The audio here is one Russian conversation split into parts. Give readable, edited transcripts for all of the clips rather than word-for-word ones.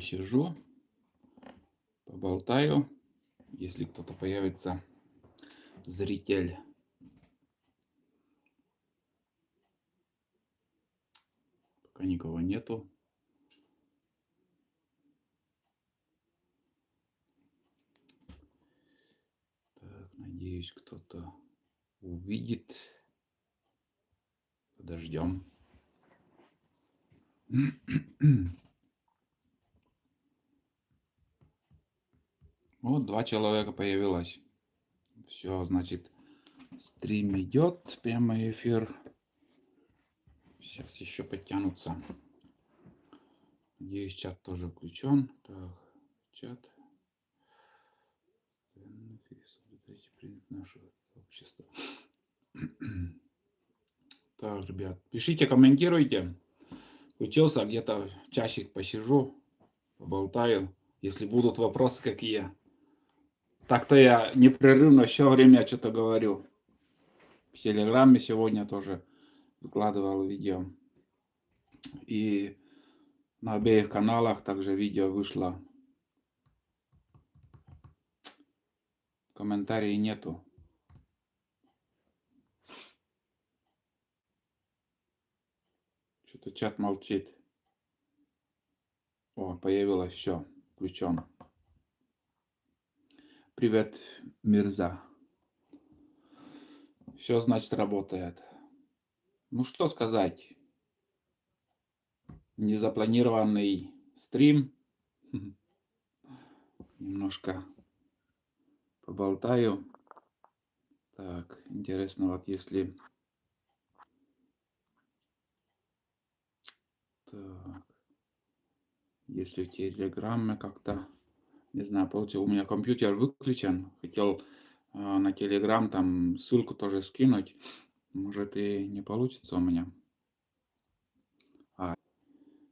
посижу, поболтаю, если кто-то появится, зритель. Пока никого нету. Так, надеюсь, кто-то увидит. Подождем. Вот 2 человека появилось. Все, значит, стрим идет, прямой эфир. Сейчас еще подтянутся. Надеюсь, чат тоже включен. Так, чат. Принцип нашего общества. Так, ребят, пишите, комментируйте. Учился, где-то часик посижу, поболтаю. Если будут вопросы какие. Так-то я непрерывно все время что-то говорю. В Телеграме сегодня тоже выкладывал видео. И на обеих каналах также видео вышло. Комментариев нету. Что-то чат молчит. О, появилось все. Включен. Привет, Мирза. Все, значит, работает. Ну, что сказать. Незапланированный стрим. Немножко поболтаю. Так, интересно, вот если... Так. Если в Телеграме как-то... Не знаю, получил. У меня компьютер выключен. Хотел на Телеграм там ссылку тоже скинуть. Может и не получится у меня.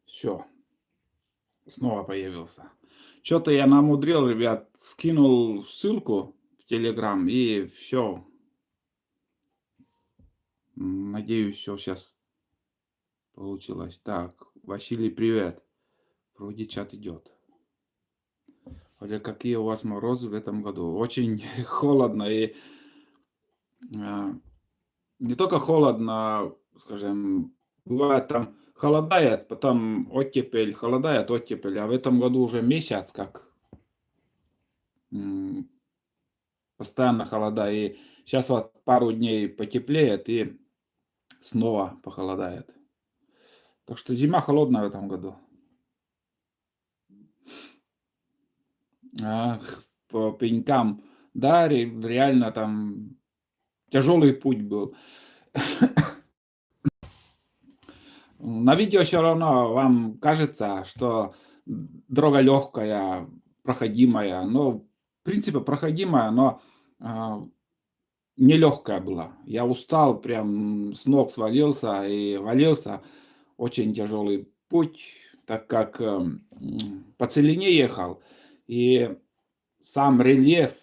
Все. Снова появился. Что-то я намудрил, ребят. Скинул ссылку в Телеграм и все. Надеюсь, все сейчас получилось. Так, Василий, привет. Вроде чат идет. Оля, какие у вас морозы в этом году? Очень холодно и не только холодно, скажем, бывает там холодает, потом оттепель, холодает, оттепель, а в этом году уже месяц как постоянно холода, и сейчас вот пару дней потеплеет и снова похолодает. Так что зима холодная в этом году. По пенькам, да, реально там тяжелый путь был. На видео все равно вам кажется, что дорога легкая, проходимая. Но, в принципе, проходимая, но нелегкая была. Я устал, прям с ног свалился и валился. Очень тяжелый путь, так как по целине ехал. И сам рельеф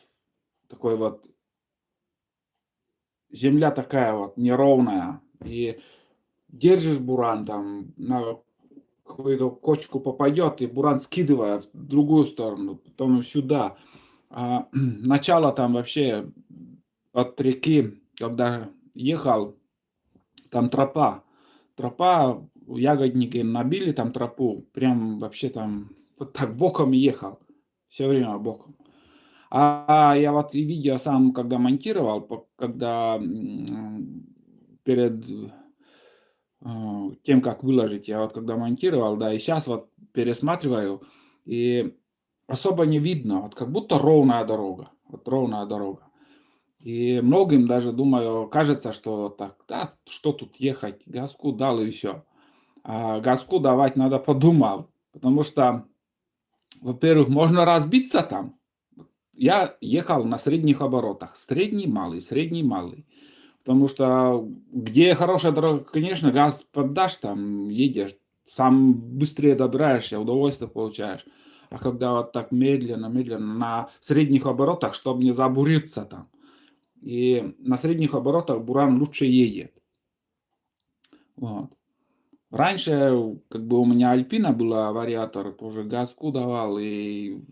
такой вот, земля такая вот неровная. И держишь буран там, на какую-то кочку попадет, и буран скидывает в другую сторону, потом сюда. Начало там вообще от реки, когда ехал, там тропа. Тропа, ягодники набили там тропу, прям вообще там вот так боком ехал. Все время боком. Я вот и видео сам, когда монтировал, когда перед тем, как выложить, я вот когда монтировал, да, и сейчас вот пересматриваю, и особо не видно, вот как будто ровная дорога, вот ровная дорога. И многим даже, думаю, кажется, что так, да, что тут ехать, газку дал и все. А газку давать надо подумав, потому что, во-первых, можно разбиться там. Я ехал на средних оборотах, средний, малый. Потому что где хорошая дорога, конечно, газ поддашь, там едешь, сам быстрее добираешься, удовольствие получаешь. А когда вот так медленно, на средних оборотах, чтобы не забуриться там. И на средних оборотах буран лучше едет. Вот. Раньше, как бы у меня Альпина была, вариатор, тоже газку давал, и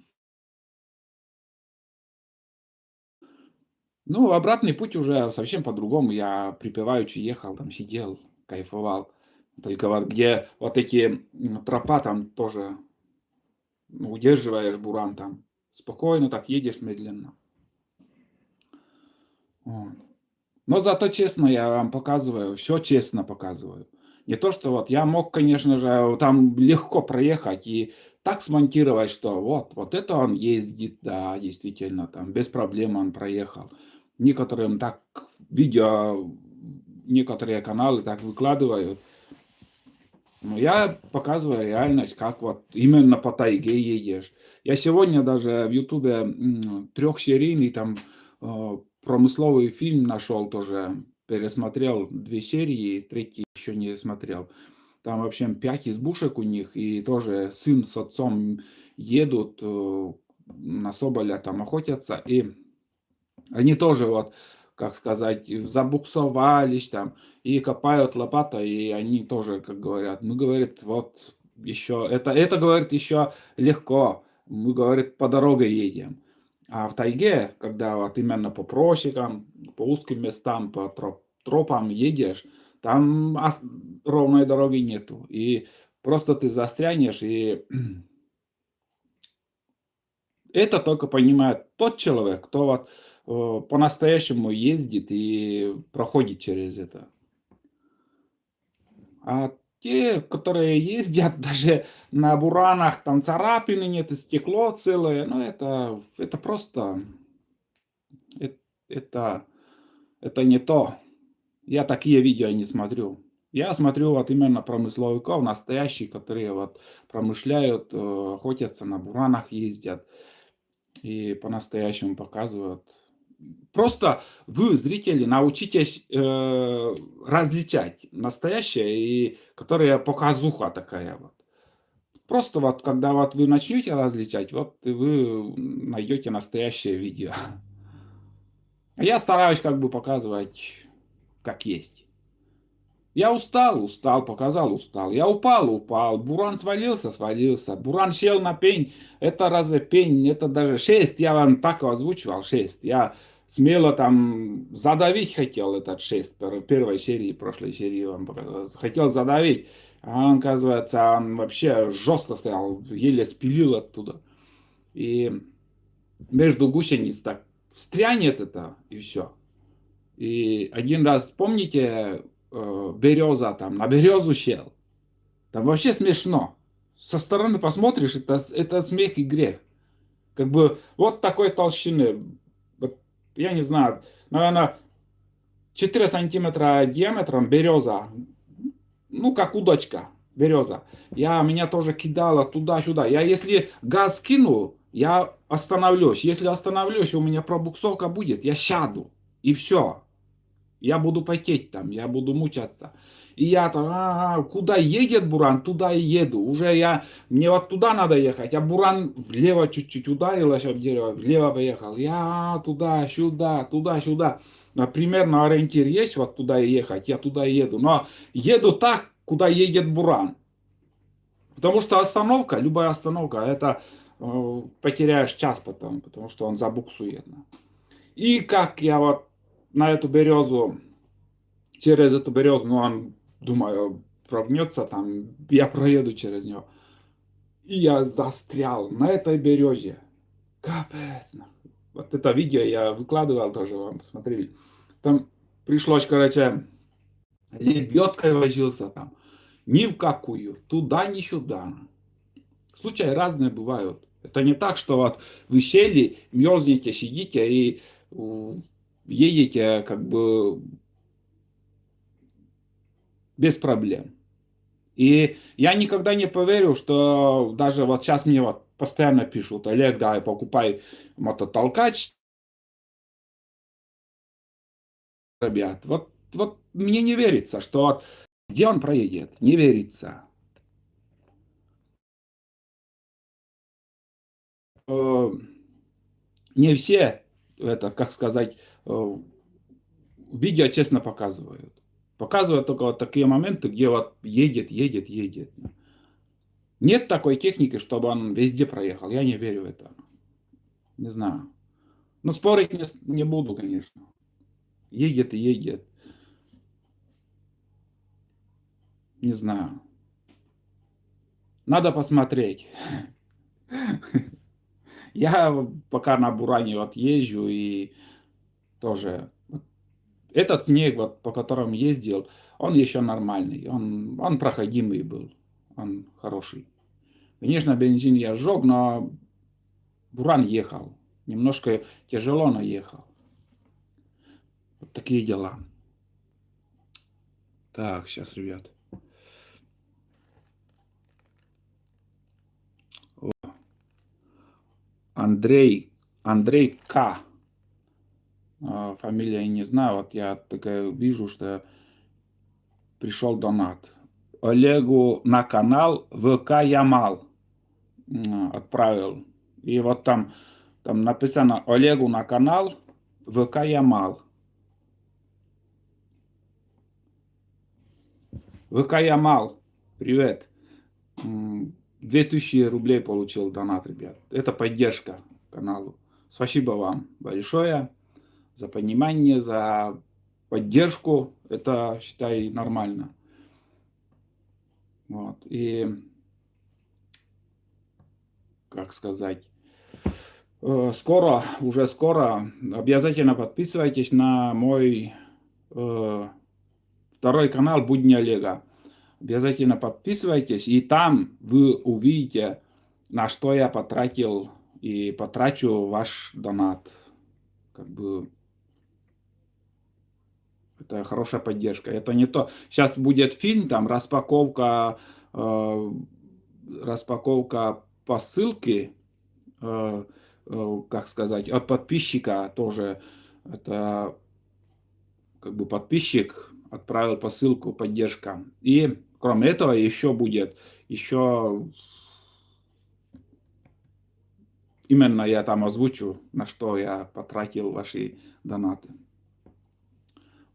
ну, обратный путь уже совсем по-другому. Я припеваючи ехал, там сидел, кайфовал. Только вот где вот эти тропа, там тоже удерживаешь буран там. Спокойно так едешь медленно. Вот. Но зато честно я вам показываю, все честно показываю. Не то, что вот я мог, конечно же, там легко проехать и так смонтировать, что вот это он ездит, да, действительно, там без проблем он проехал. Некоторым так видео, некоторые каналы так выкладывают. Но я показываю реальность, как вот именно по тайге едешь. Я сегодня даже в "Ютубе" трехсерийный там, промысловый фильм нашел тоже. Пересмотрел 2 серии, 3 еще не смотрел. Там, в общем, 5 избушек у них, и тоже сын с отцом едут, на соболя там охотятся, и они тоже вот, как сказать, забуксовались там и копают лопатой, и они тоже, как говорят, мы, говорит, вот еще, это говорит, еще легко, мы, говорит, по дороге едем. А в тайге, когда вот именно по просекам, по узким местам, по тропам едешь, там ровной дороги нету. И просто ты застрянешь, и это только понимает тот человек, кто вот, по-настоящему ездит и проходит через это. А те, которые ездят даже на буранах, там царапины нет, и стекло целое, ну это просто, эт это это не то. Я такие видео не смотрю. Я смотрю вот именно промысловиков настоящих, которые вот промышляют, охотятся, на буранах ездят и по-настоящему показывают. Просто вы, зрители, научитесь, различать настоящее и которое показуха такая вот. Просто вот когда вот вы начнете различать, вот и вы найдете настоящее видео. А я стараюсь как бы показывать как есть. Я устал, устал, показал, устал. Я упал, упал. Буран свалился, свалился. Буран сел на пень. Это разве пень? Это даже 6. Я вам так озвучивал, 6. Я смело там задавить хотел этот 6. Первой серии, прошлой серии вам показал. Хотел задавить. А он, оказывается, он вообще жестко стоял. Еле спилил оттуда. И между гусениц так встрянет это, и все. И один раз, помните, береза там, на березу сел. Там вообще смешно. Со стороны посмотришь, это смех и грех. Как бы вот такой толщины. Вот, я не знаю, наверное, 4 сантиметра диаметром береза. Ну, как удочка береза. Меня тоже кидало туда-сюда. Я если газ кину, я остановлюсь. Если остановлюсь, у меня пробуксовка будет, я сяду. И все. Я буду потеть там, я буду мучаться. И я там, куда едет буран, туда и еду. Уже мне вот туда надо ехать, а буран влево чуть-чуть ударилось об дерево, влево поехал. Я туда-сюда, туда-сюда. Примерно ориентир есть, вот туда и ехать, я туда и еду. Но еду так, куда едет буран. Потому что остановка, любая остановка, это потеряешь час потом, потому что он забуксует. И как я вот на эту березу через эту березу, ну, он, думаю, прогнется там, я проеду через него. И я застрял на этой березе. Капец. Вот это видео я выкладывал тоже, вам посмотрели. Там пришлось, короче, лебедкой возился там. Ни в какую, туда, ни сюда. Случаи разные бывают. Это не так, что вот вы сели, мерзнете, сидите и едете как бы без проблем. И я никогда не поверю, что даже вот сейчас мне вот постоянно пишут: Олег, да, покупай мототолкач, ребят. Вот мне не верится, что вот где он проедет, не верится. Э, Не все это, как сказать, видео честно показывают. Показывают только вот такие моменты, где вот едет, едет, едет. Нет такой техники, чтобы он везде проехал. Я не верю в это. Не знаю. Но спорить не буду, конечно. Едет и едет. Не знаю. Надо посмотреть. Я пока на Буране вот езжу и тоже этот снег, вот, по которому ездил, он еще нормальный. Он проходимый был. Он хороший. Конечно, бензин я сжег, но Буран ехал. Немножко тяжело, но ехал. Вот такие дела. Так, сейчас, ребят. Андрей К. Фамилия я не знаю. Вот я такая вижу, что пришел донат. Олегу на канал ВК Ямал отправил. И вот там написано Олегу на канал ВК Ямал. ВК Ямал, привет. 2000 рублей получил донат, ребят. Это поддержка каналу. Спасибо вам большое за понимание, за поддержку. Это, считай, нормально. Вот. И, как сказать, уже скоро, обязательно подписывайтесь на мой второй канал «Будни Олега». Обязательно подписывайтесь, и там вы увидите, на что я потратил и потрачу ваш донат. Как бы это хорошая поддержка. Это не то. Сейчас будет фильм, там распаковка посылки, как сказать, от подписчика тоже. Это как бы подписчик отправил посылку, поддержка. И кроме этого еще будет, еще именно я там озвучу, на что я потратил ваши донаты.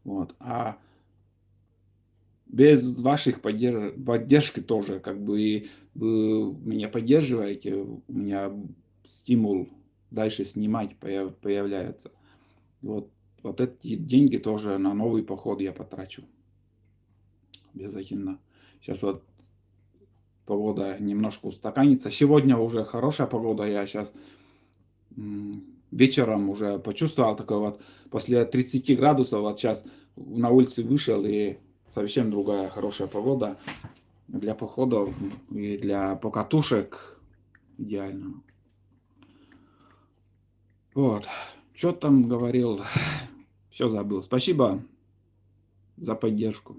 Вот. А без ваших поддержки тоже, как бы вы меня поддерживаете, у меня стимул дальше снимать появляется. Вот эти деньги тоже на новый поход я потрачу. Обязательно. Сейчас вот погода немножко устаканится. Сегодня уже хорошая погода. Я сейчас вечером уже почувствовал такой вот, после 30 градусов, вот сейчас на улице вышел, и совсем другая хорошая погода для походов и для покатушек. Идеально. Вот. Что там говорил? Все забыл. Спасибо за поддержку.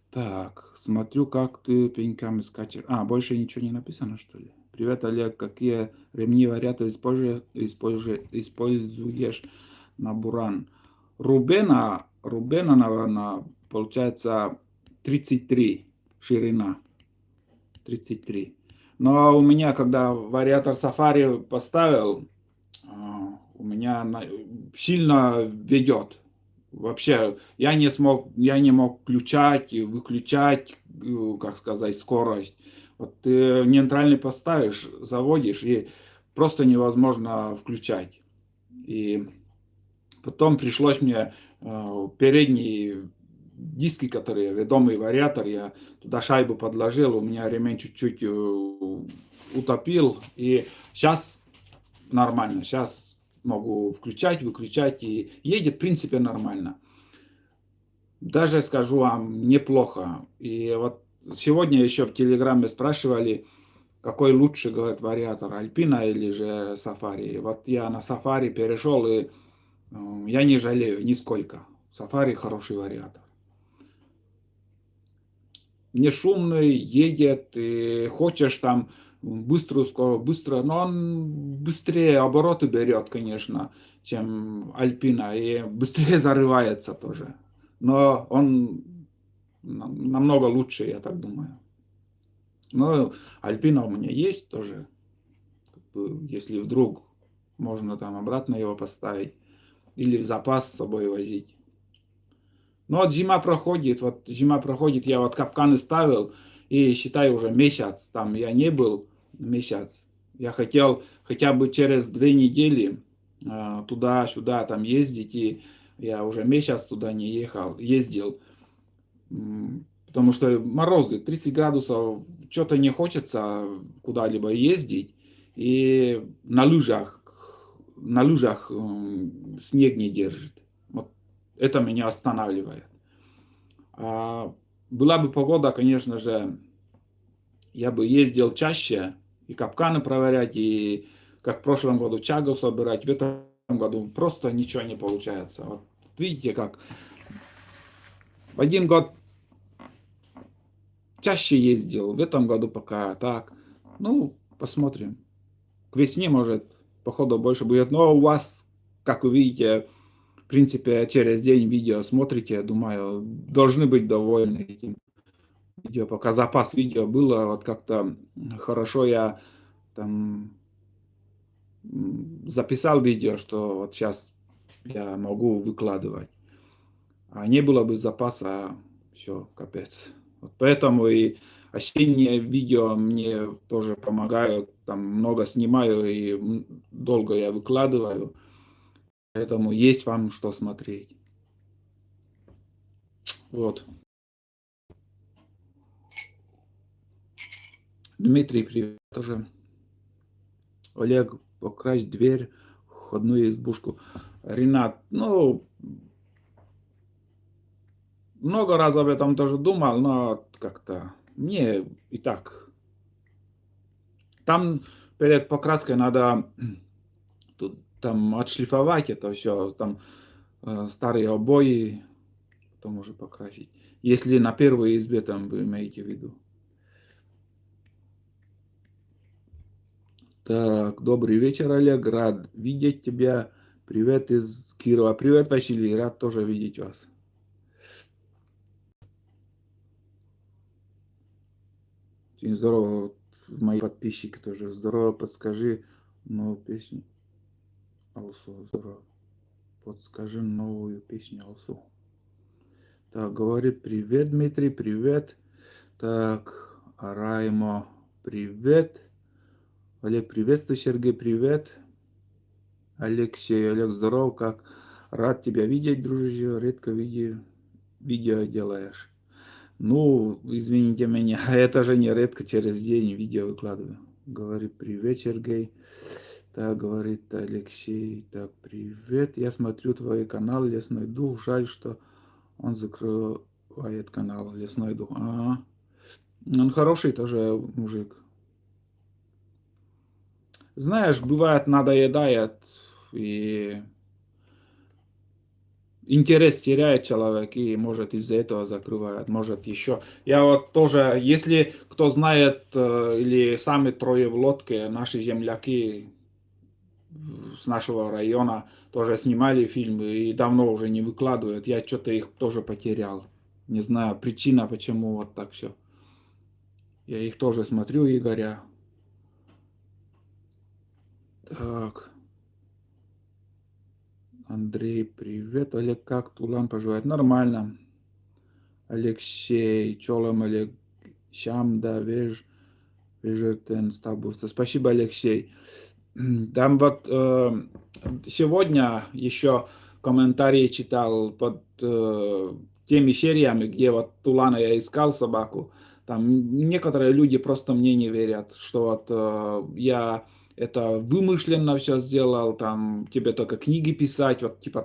Так, смотрю, как ты пеньками скачешь. Больше ничего не написано, что ли? Привет, Олег. Какие ремни варианты используешь на Буран? Рубена, наверное, получается 33 ширина. 33. Но у меня, когда вариатор Safari поставил, у меня сильно ведет. Вообще, я не мог включать и выключать, как сказать, скорость. Вот ты нейтральный поставишь, заводишь, и просто невозможно включать. И потом пришлось мне передние диски, которые ведомый вариатор, я туда шайбу подложил, у меня ремень чуть-чуть утопил. И сейчас нормально, сейчас могу включать, выключать, и едет, в принципе, нормально. Даже, скажу вам, неплохо. И вот сегодня еще в Телеграме спрашивали, какой лучше, говорят, вариатор, Альпина или же Safari. Вот я на Safari перешел, и я не жалею нисколько. Safari хороший вариатор. Не шумный, едет, и хочешь там быструю скорость, быстро, но он быстрее обороты берет, конечно, чем Альпина, и быстрее зарывается тоже. Но он намного лучше, я так думаю. Но Альпина у меня есть тоже, если вдруг можно там обратно его поставить или в запас с собой возить. Но вот зима проходит, я вот капканы ставил, и считай уже месяц, там я не был месяц. Я хотел хотя бы через 2 недели туда-сюда там ездить, и я уже месяц туда не ездил. Потому что морозы, 30 градусов, что-то не хочется куда-либо ездить. И на лыжах снег не держит. Вот это меня останавливает. А была бы погода, конечно же, я бы ездил чаще и капканы проверять, и как в прошлом году чагу собирать. В этом году просто ничего не получается. Вот видите, как в один год чаще ездил, в этом году пока так. Ну, посмотрим. К весне, может, походу больше будет. Но у вас, как вы видите, в принципе, через день видео смотрите, думаю, должны быть довольны этим видео. Пока запас видео было, вот как-то хорошо я там записал видео, что вот сейчас я могу выкладывать. А не было бы запаса, все, капец. Вот поэтому и осенние видео мне тоже помогают. Там много снимаю и долго я выкладываю. Поэтому есть вам что смотреть. Вот. Дмитрий, привет тоже. Олег, покрась дверь, входную избушку. Ренат, ну, много раз об этом тоже думал, но как-то мне и так. Там перед покраской надо тут, там отшлифовать это все, там старые обои, потом уже покрасить. Если на первой избе там вы имеете в виду. Так, добрый вечер, Олег, рад видеть тебя. Привет из Кирова. Привет, Василий, рад тоже видеть вас. Очень здорово, вот мои подписчики тоже. Здорово, подскажи новую песню Алсу. Здорово. Подскажи новую песню Алсу. Так, говорит, привет, Дмитрий, привет. Так, Раймо, привет. Олег, приветствую, Сергей, привет. Алексей, Олег, здорово, как рад тебя видеть, дружище, редко видео делаешь. Ну, извините меня, это же не редко через день видео выкладываю. Говорит, привет, Сергей. Так, говорит Алексей, так, привет, я смотрю твой канал «Лесной дух», жаль, что он закрывает канал «Лесной дух». Ага. Он хороший тоже мужик. Знаешь, бывает, надоедает, и интерес теряет человек, и может из-за этого закрывает, может еще. Я вот тоже, если кто знает, или сами трое в лодке, наши земляки с нашего района тоже снимали фильмы и давно уже не выкладывают. Я что-то их тоже потерял. Не знаю, причина, почему вот так все. Я их тоже смотрю, Игоря. Так, Андрей, привет. Олег, как Тулан поживает? Нормально. Алексей, Чолом, Олег, Щамда, Вежертен, Стабурса. Спасибо, Алексей. Там вот сегодня еще комментарии читал под теми сериями, где вот Тулана я искал собаку. Там некоторые люди просто мне не верят, что вот я это вымышленно все сделал, там тебе только книги писать, вот типа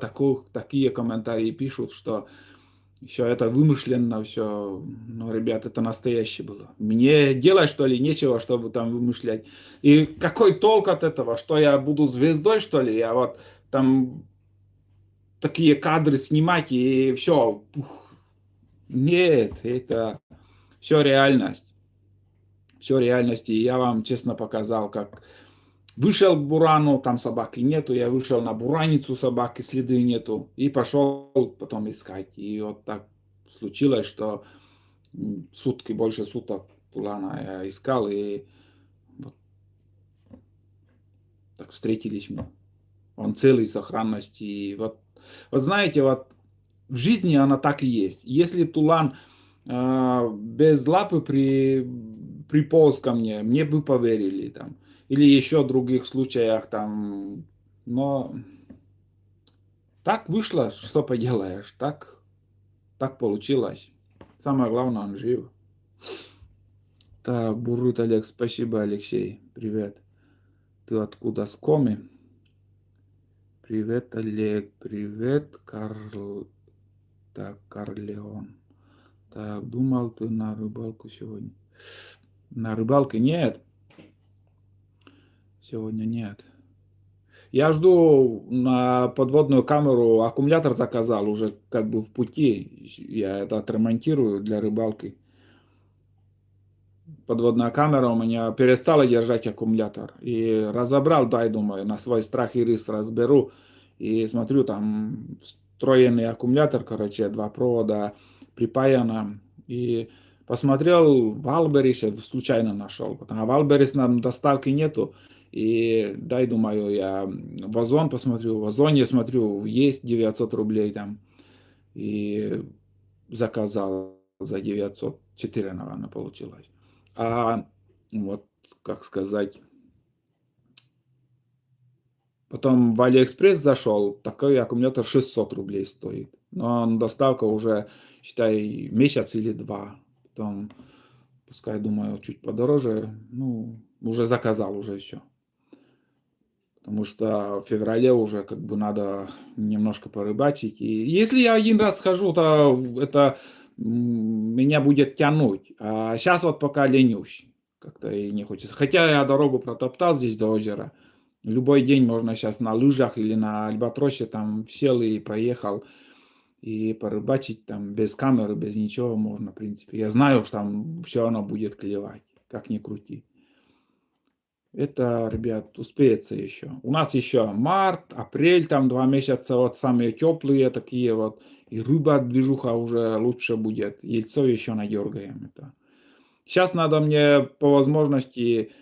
такие комментарии пишут, что все это вымышленно, все. Ну, ребят, это настоящее было. Мне делать, что ли, нечего, чтобы там вымышлять. И какой толк от этого? Что я буду звездой, что ли? Я вот там такие кадры снимать и все. Нет, это все реальность. Все реальность. И я вам честно показал, как вышел к Бурану, там собаки нету. Я вышел на Бураницу, собаки следы нету. И пошел потом искать. И вот так случилось, что сутки, больше суток Тулана я искал, и вот так встретились мы. Он целый, сохранности. И вот знаете, вот В жизни она так и есть. Если тулан без лапы приполз ко мне бы поверили там. Или еще в других случаях там. Но так вышло, что поделаешь. Так получилось. Самое главное, он жив. Так, Бурут Олег, спасибо, Алексей. Привет. Ты откуда? С Коми? Привет, Олег. Привет, Карл. Так, Карлеон. Так, думал, ты на рыбалку сегодня. На рыбалке нет. Сегодня нет. Я жду на подводную камеру, аккумулятор заказал, уже как бы в пути. Я это отремонтирую для рыбалки. Подводная камера у меня перестала держать аккумулятор. И разобрал, дай, думаю, на свой страх и риск разберу. И смотрю, там встроенный аккумулятор, короче, два провода припаяно. И посмотрел в Альберисе, случайно нашел. А в Альберис нам доставки нету. И дай, думаю, я в Озон посмотрю. В Озоне смотрю, есть 900 рублей там. И заказал за 904, наверное, получилось. А вот, как сказать, потом в Алиэкспресс зашел, такой аккумулятор 600 рублей стоит. Но доставка уже, считай, месяц или два. Потом, пускай, думаю, чуть подороже, ну, уже заказал уже все. Потому что в феврале уже как бы надо немножко порыбачить. И если я один раз схожу, то это меня будет тянуть. А сейчас вот пока ленюсь. Как-то и не хочется. Хотя я дорогу протоптал здесь до озера. Любой день можно сейчас на лыжах или на альбатросе там сел и поехал. И порыбачить там без камеры, без ничего можно, в принципе. Я знаю, что там все равно будет клевать, как ни крути. Это, ребят, успеется еще. У нас еще март, апрель, там 2 месяца, вот самые теплые такие вот. И рыба, движуха уже лучше будет. Яйцо еще надергаем. Это. Сейчас надо мне по возможности,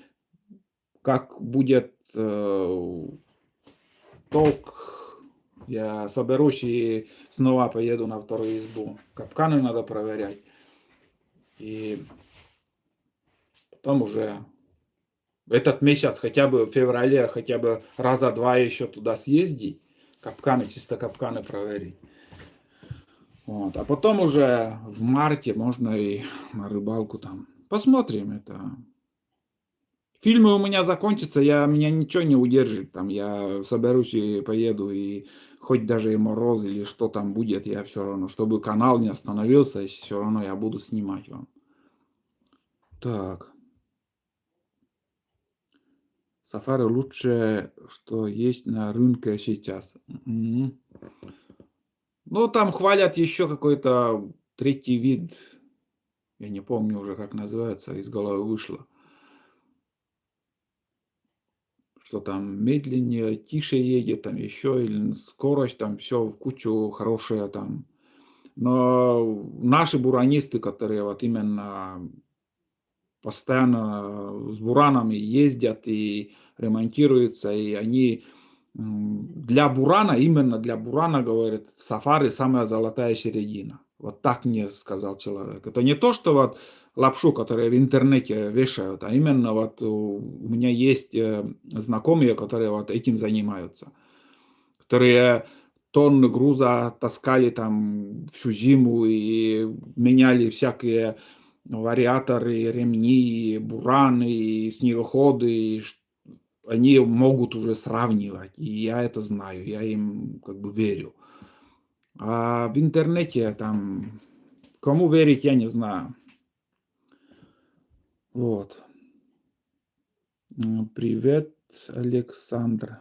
как будет толк, я соберусь и снова поеду на вторую избу. Капканы надо проверять. И потом уже этот месяц хотя бы в феврале, хотя бы раза два еще туда съездить, капканы, чисто капканы проверить. Вот. А потом уже в марте можно и на рыбалку там. Посмотрим это. Фильмы у меня закончатся, меня ничего не удержит. Там я соберусь и поеду, и хоть даже и мороз или что там будет, я все равно, чтобы канал не остановился, все равно я буду снимать вам. Так. Сафари лучшее, что есть на рынке сейчас. Мгм. Ну, там хвалят еще какой-то третий вид. Я не помню уже, как называется, из головы вышло. Что там медленнее, тише едет, там еще, или скорость, там все в кучу хорошее там. Но наши буранисты, которые вот именно постоянно с буранами ездят и ремонтируются, и они для бурана, именно для бурана, говорят, сафари самая золотая середина. Вот так мне сказал человек. Это не то, что вот лапшу, которую в интернете вешают, а именно вот у меня есть знакомые, которые вот этим занимаются, которые тонны груза таскали там всю зиму и меняли всякие вариаторы, ремни, бураны, снегоходы, они могут уже сравнивать, и я это знаю, я им как бы верю. А в интернете там, кому верить, я не знаю. Вот. Привет, Александр.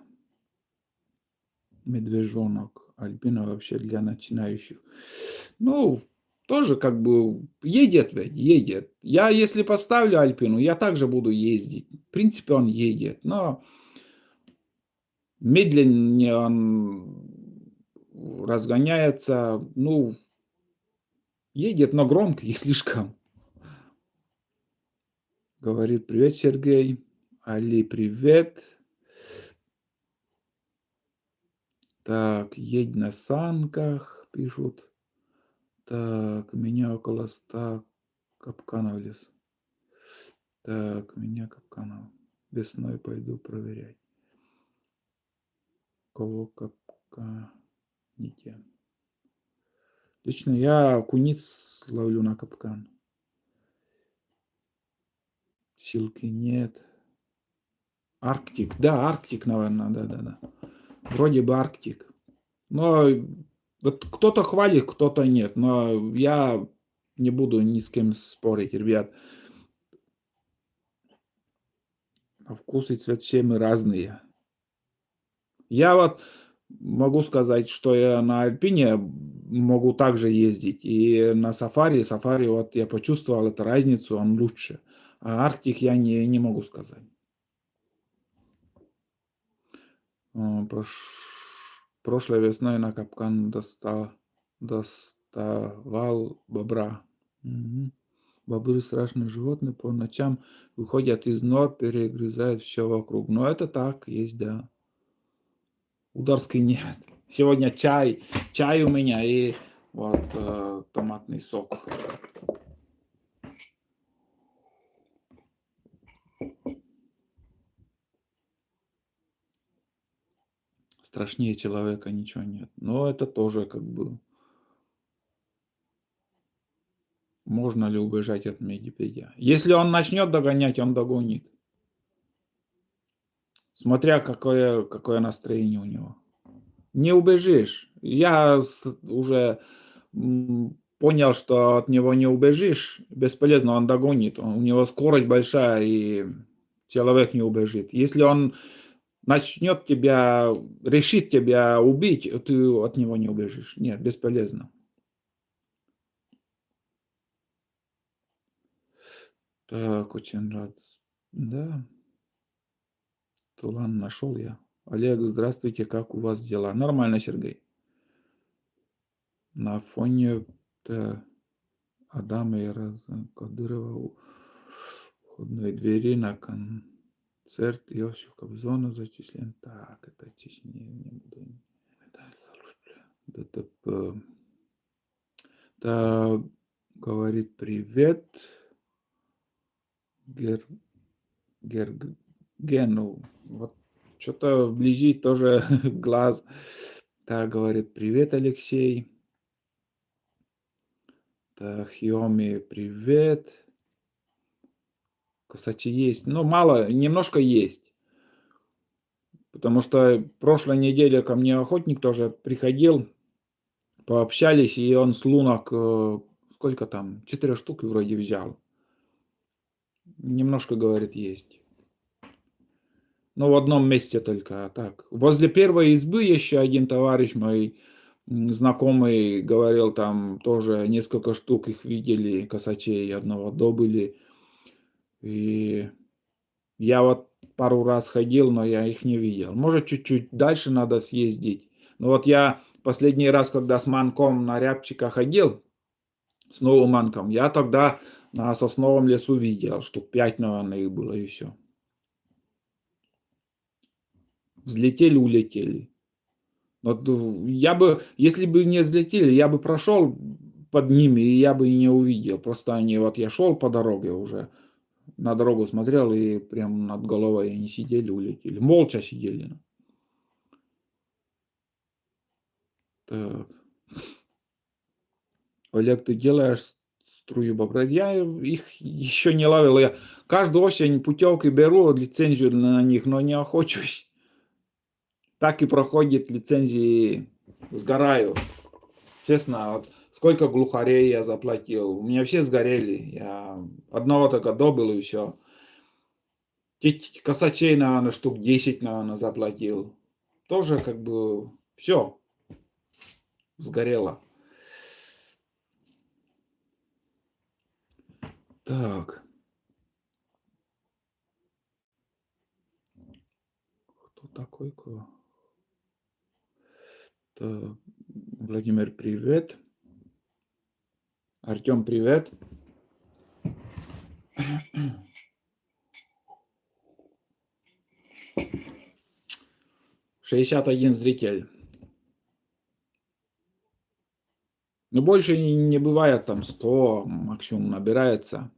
Медвежонок. Альпина вообще для начинающих. Ну, тоже как бы едет ведь, едет. Я если поставлю Альпину, я также буду ездить. В принципе, он едет, но медленнее он разгоняется, ну, едет, но громко и слишком. Говорит, привет, Сергей. Али, привет. Так, едь на санках, пишут. Так, у меня около 100 капканов лес. Так, у меня капканов. Весной пойду проверять. Кого капка не те. Лично я куниц ловлю на капкан. Силки нет. Арктик. Да, Арктик, наверное. Да. Вроде бы Арктик. Но вот кто-то хвалит, кто-то нет. Но я не буду ни с кем спорить, ребят. А вкус и цвет все мы разные. Я вот могу сказать, что я на Альпине могу также ездить. И на сафари вот я почувствовал эту разницу, он лучше. А Арктик я не могу сказать. Прошлой весной на капкан доставал бобра. Мгм. Бобры страшные животные, по ночам выходят из нор, перегрызают все вокруг. Но это так, есть, да. Ударской нет. Сегодня чай у меня и вот томатный сок. Страшнее человека ничего нет. Но это тоже как бы можно ли убежать от медведя? Если он начнет догонять, он догонит. Смотря какое настроение у него. Не убежишь. Я уже понял, что от него не убежишь. Бесполезно, он догонит. У него скорость большая, и человек не убежит. Если он начнет тебя, решит тебя убить, ты от него не убежишь. Нет, бесполезно. Так, очень рад. Да, Тулан нашел я. Олег, здравствуйте, как у вас дела? Нормально, Сергей. На фоне Адама и Кадырова у входной двери на концерт Иосифа Кобзона зачислен. Так, это Чечня, не буду. ДТП. Так, говорит, привет. Гергену. Вот что-то вблизи тоже глаз. Так, говорит, привет, Алексей. Так, Хиоми, привет. Кстати, есть. Ну, мало, немножко есть. Потому что прошлой неделе ко мне охотник тоже приходил, пообщались, и он с лунок, сколько там, 4 штуки вроде взял. Немножко, говорит, есть. Но в одном месте только, а так. Возле первой избы еще один товарищ мой, знакомый, говорил, там тоже несколько штук их видели, косачей, одного добыли. И я вот пару раз ходил, но я их не видел. Может, чуть-чуть дальше надо съездить. Но вот я последний раз, когда с манком на рябчика ходил, с новым манком, я тогда на сосновом лесу видел. Штук 5, наверное, их было и все. Взлетели, улетели. Вот я бы, если бы не взлетели, я бы прошел под ними, и я бы и не увидел. Просто они, вот я шел по дороге уже, на дорогу смотрел, и прям над головой они сидели, улетели. Молча сидели. Так. Олег, ты делаешь струю бобров? Я их еще не ловил. Я каждую осень путевки беру, лицензию на них, но не охочусь. Так и проходит, лицензии сгораю. Честно, вот сколько глухарей я заплатил. У меня все сгорели. Я одного только добыл и все. Косачей, наверное, штук 10, наверное, заплатил. Тоже как бы все сгорело. Так. Кто такой? Так. Владимир, привет. Артем, привет. 61 зритель. Но больше не бывает, там 100 максимум набирается.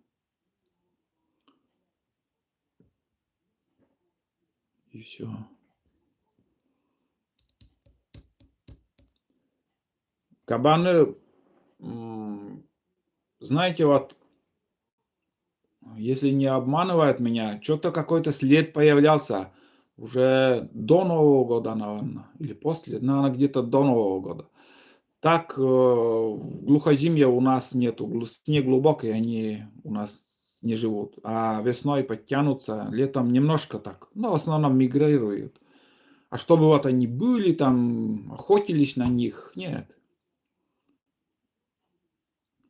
И все. Кабаны, знаете, вот если не обманывает меня, что-то какой-то след появлялся уже до Нового года, наверно, или после, наверно, где-то до Нового года. Так, в глухозимье у нас нету, снег глубокий, они у нас не живут, а весной подтянутся, летом немножко так, но в основном мигрируют. А чтобы вот они были там, охотились на них, нет.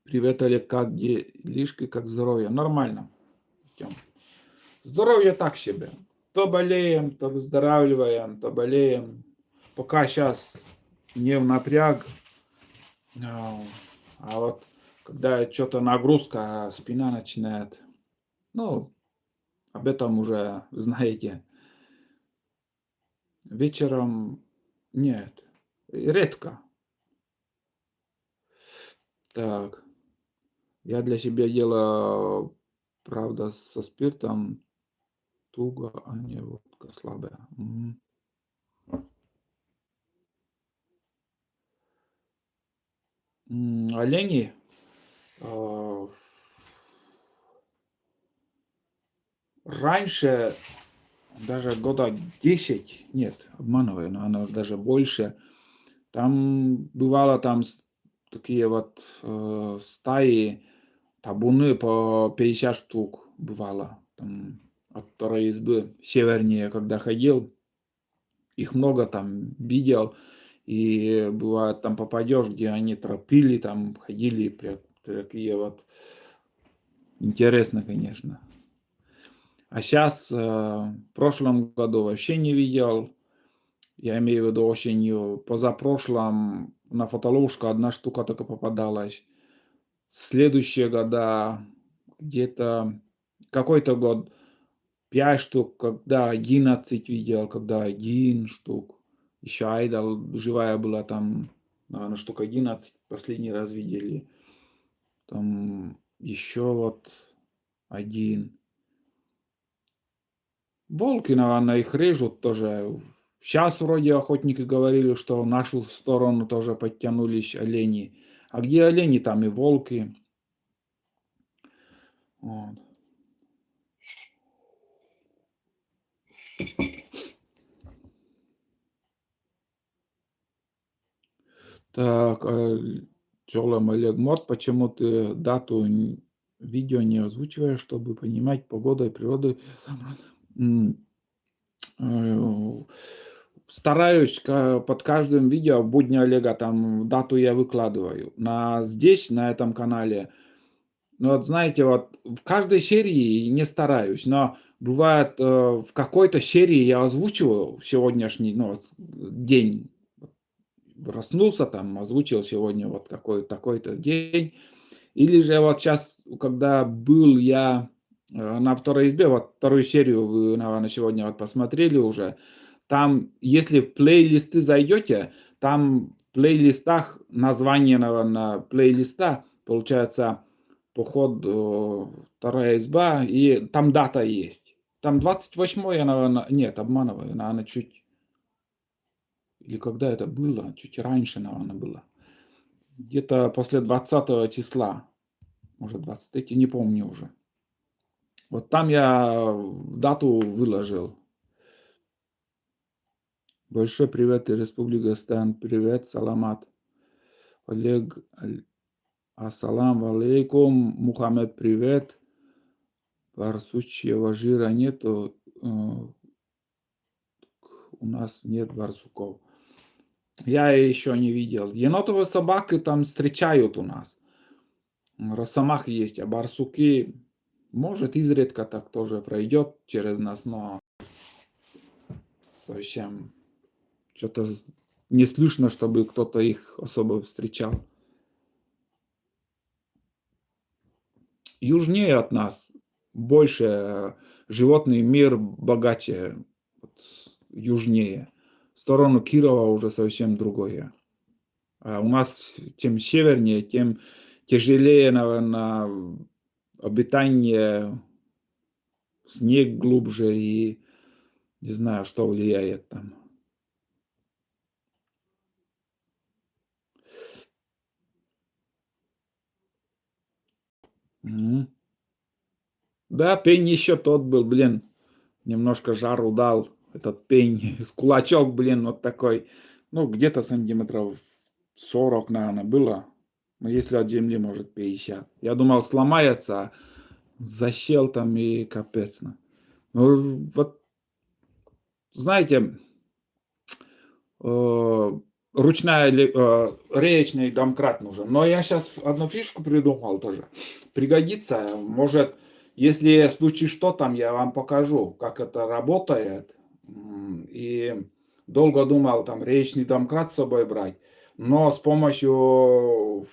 Привет, Олег, как делишки, как здоровье? Нормально, Тём. Здоровье так себе. То болеем, то выздоравливаем, то болеем. Пока сейчас не в напряг. А а вот когда что-то нагрузка, спина начинает. Ну, об этом уже знаете. Вечером нет, редко. Так, я для себя делаю, правда, со спиртом туго, а не водка слабая. Мгм. Олени, а, раньше даже года 10, нет, обманываю, наверно, даже больше. Там бывало там такие вот, стаи, табуны по 50 штук бывало. Там от второй избы севернее, когда ходил, их много там видел. И бывает, там попадешь, где они тропили, там ходили, такие вот. Интересно, конечно. А сейчас, в прошлом году вообще не видел. Я имею в виду осенью. Позапрошлом на фотоловушку одна штука только попадалась. Следующие года где-то какой-то год 5 штук, когда 11 видел, когда 1 штук. Еще Айдал живая была там, наверно, штук 11 последний раз видели. Там еще вот 1. Волки, наверно, их режут тоже. Сейчас вроде охотники говорили, что в нашу сторону тоже подтянулись олени. А где олени, там и волки. Вот. Так, Тёлам Олег Мот, почему ты дату видео не озвучиваешь, чтобы понимать погоду и природу? М, э, Стараюсь под каждым видео в будни Олега там дату я выкладываю. Здесь, на этом канале, ну вот знаете, вот в каждой серии не стараюсь, но бывает, в какой-то серии я озвучиваю сегодняшний, ну, вот день. Проснулся там, озвучил сегодня вот какой такой-то день. Или же вот сейчас, когда был я, на второй избе, вот вторую серию вы, наверно, сегодня вот посмотрели уже. Там, если в плейлисты зайдете, там в плейлистах название, наверно, плейлиста, получается, "Поход, вторая изба", и там дата есть. Там 28, наверно, нет, обманываю, наверно, чуть или когда это было, чуть раньше, наверно, было. Где-то после 20 числа, может 23, не помню уже. Вот там я дату выложил. Большой привет из Республики привет, саламат. Олег, ассалам алейкум, Мухаммед, привет. Барсучьего жира нету, у нас нет барсуков. Я еще не видел. Енотовые собаки там встречают у нас. Росомахи есть, а барсуки, может, изредка так тоже пройдет через нас, но совсем что-то не слышно, чтобы кто-то их особо встречал. Южнее от нас больше, животный мир богаче, вот южнее. В сторону Кирова уже совсем другое. А у нас чем севернее, тем тяжелее, наверное, обитание, снег глубже и не знаю, что влияет там. Мгм. Да, пень еще тот был, блин, немножко жару дал этот пень с кулачок, блин, вот такой, ну, где-то сантиметров 40, наверное, было. Но если от земли, может, 50. Я думал, сломается, а засел там и капец. Ну, вот, знаете, э, речный домкрат нужен. Но я сейчас одну фишку придумал тоже. Пригодится. Может, если случись что там, я вам покажу, как это работает. И долго думал, там, речный домкрат с собой брать. Но с помощью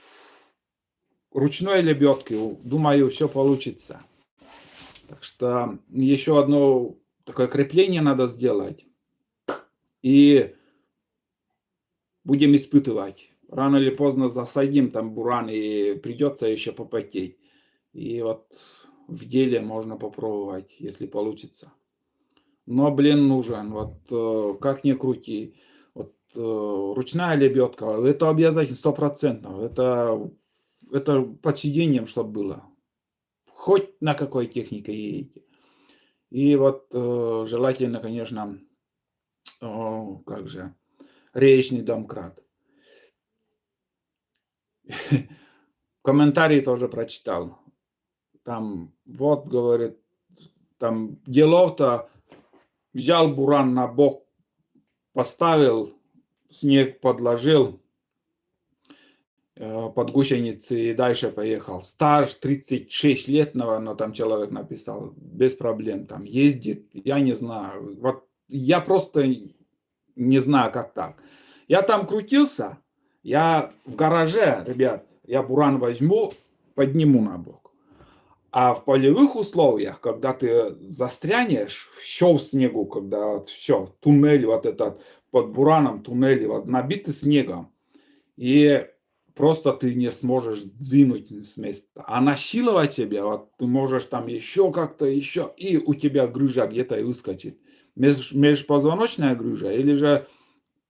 ручной лебедки, думаю, все получится. Так что еще одно такое крепление надо сделать. И будем испытывать. Рано или поздно засадим там буран, и придется еще попотеть. И вот в деле можно попробовать, если получится. Но, блин, нужен. Вот как ни крути. Вот ручная лебедка, это обязательно, стопроцентно. Это под сиденьем, чтобы было. Хоть на какой технике едете. И вот желательно, конечно, как же, речный домкрат. Комментарий тоже прочитал. Там, вот, говорит, там делов-то, взял буран на бок, поставил, снег подложил под гусеницы и дальше поехал. Стаж 36 лет, наверное, там человек написал, без проблем там ездит. Я не знаю, вот я просто не знаю, как так. Я там крутился, я в гараже, ребят, я буран возьму, подниму на бок. А в полевых условиях, когда ты застрянешь, все в снегу, когда вот все, туннель вот этот под бураном, туннель вот набиты снегом, и просто ты не сможешь сдвинуть с места. А насиловать тебя, вот ты можешь там еще как-то еще, и у тебя грыжа где-то и выскочит. Межпозвоночная грыжа, или же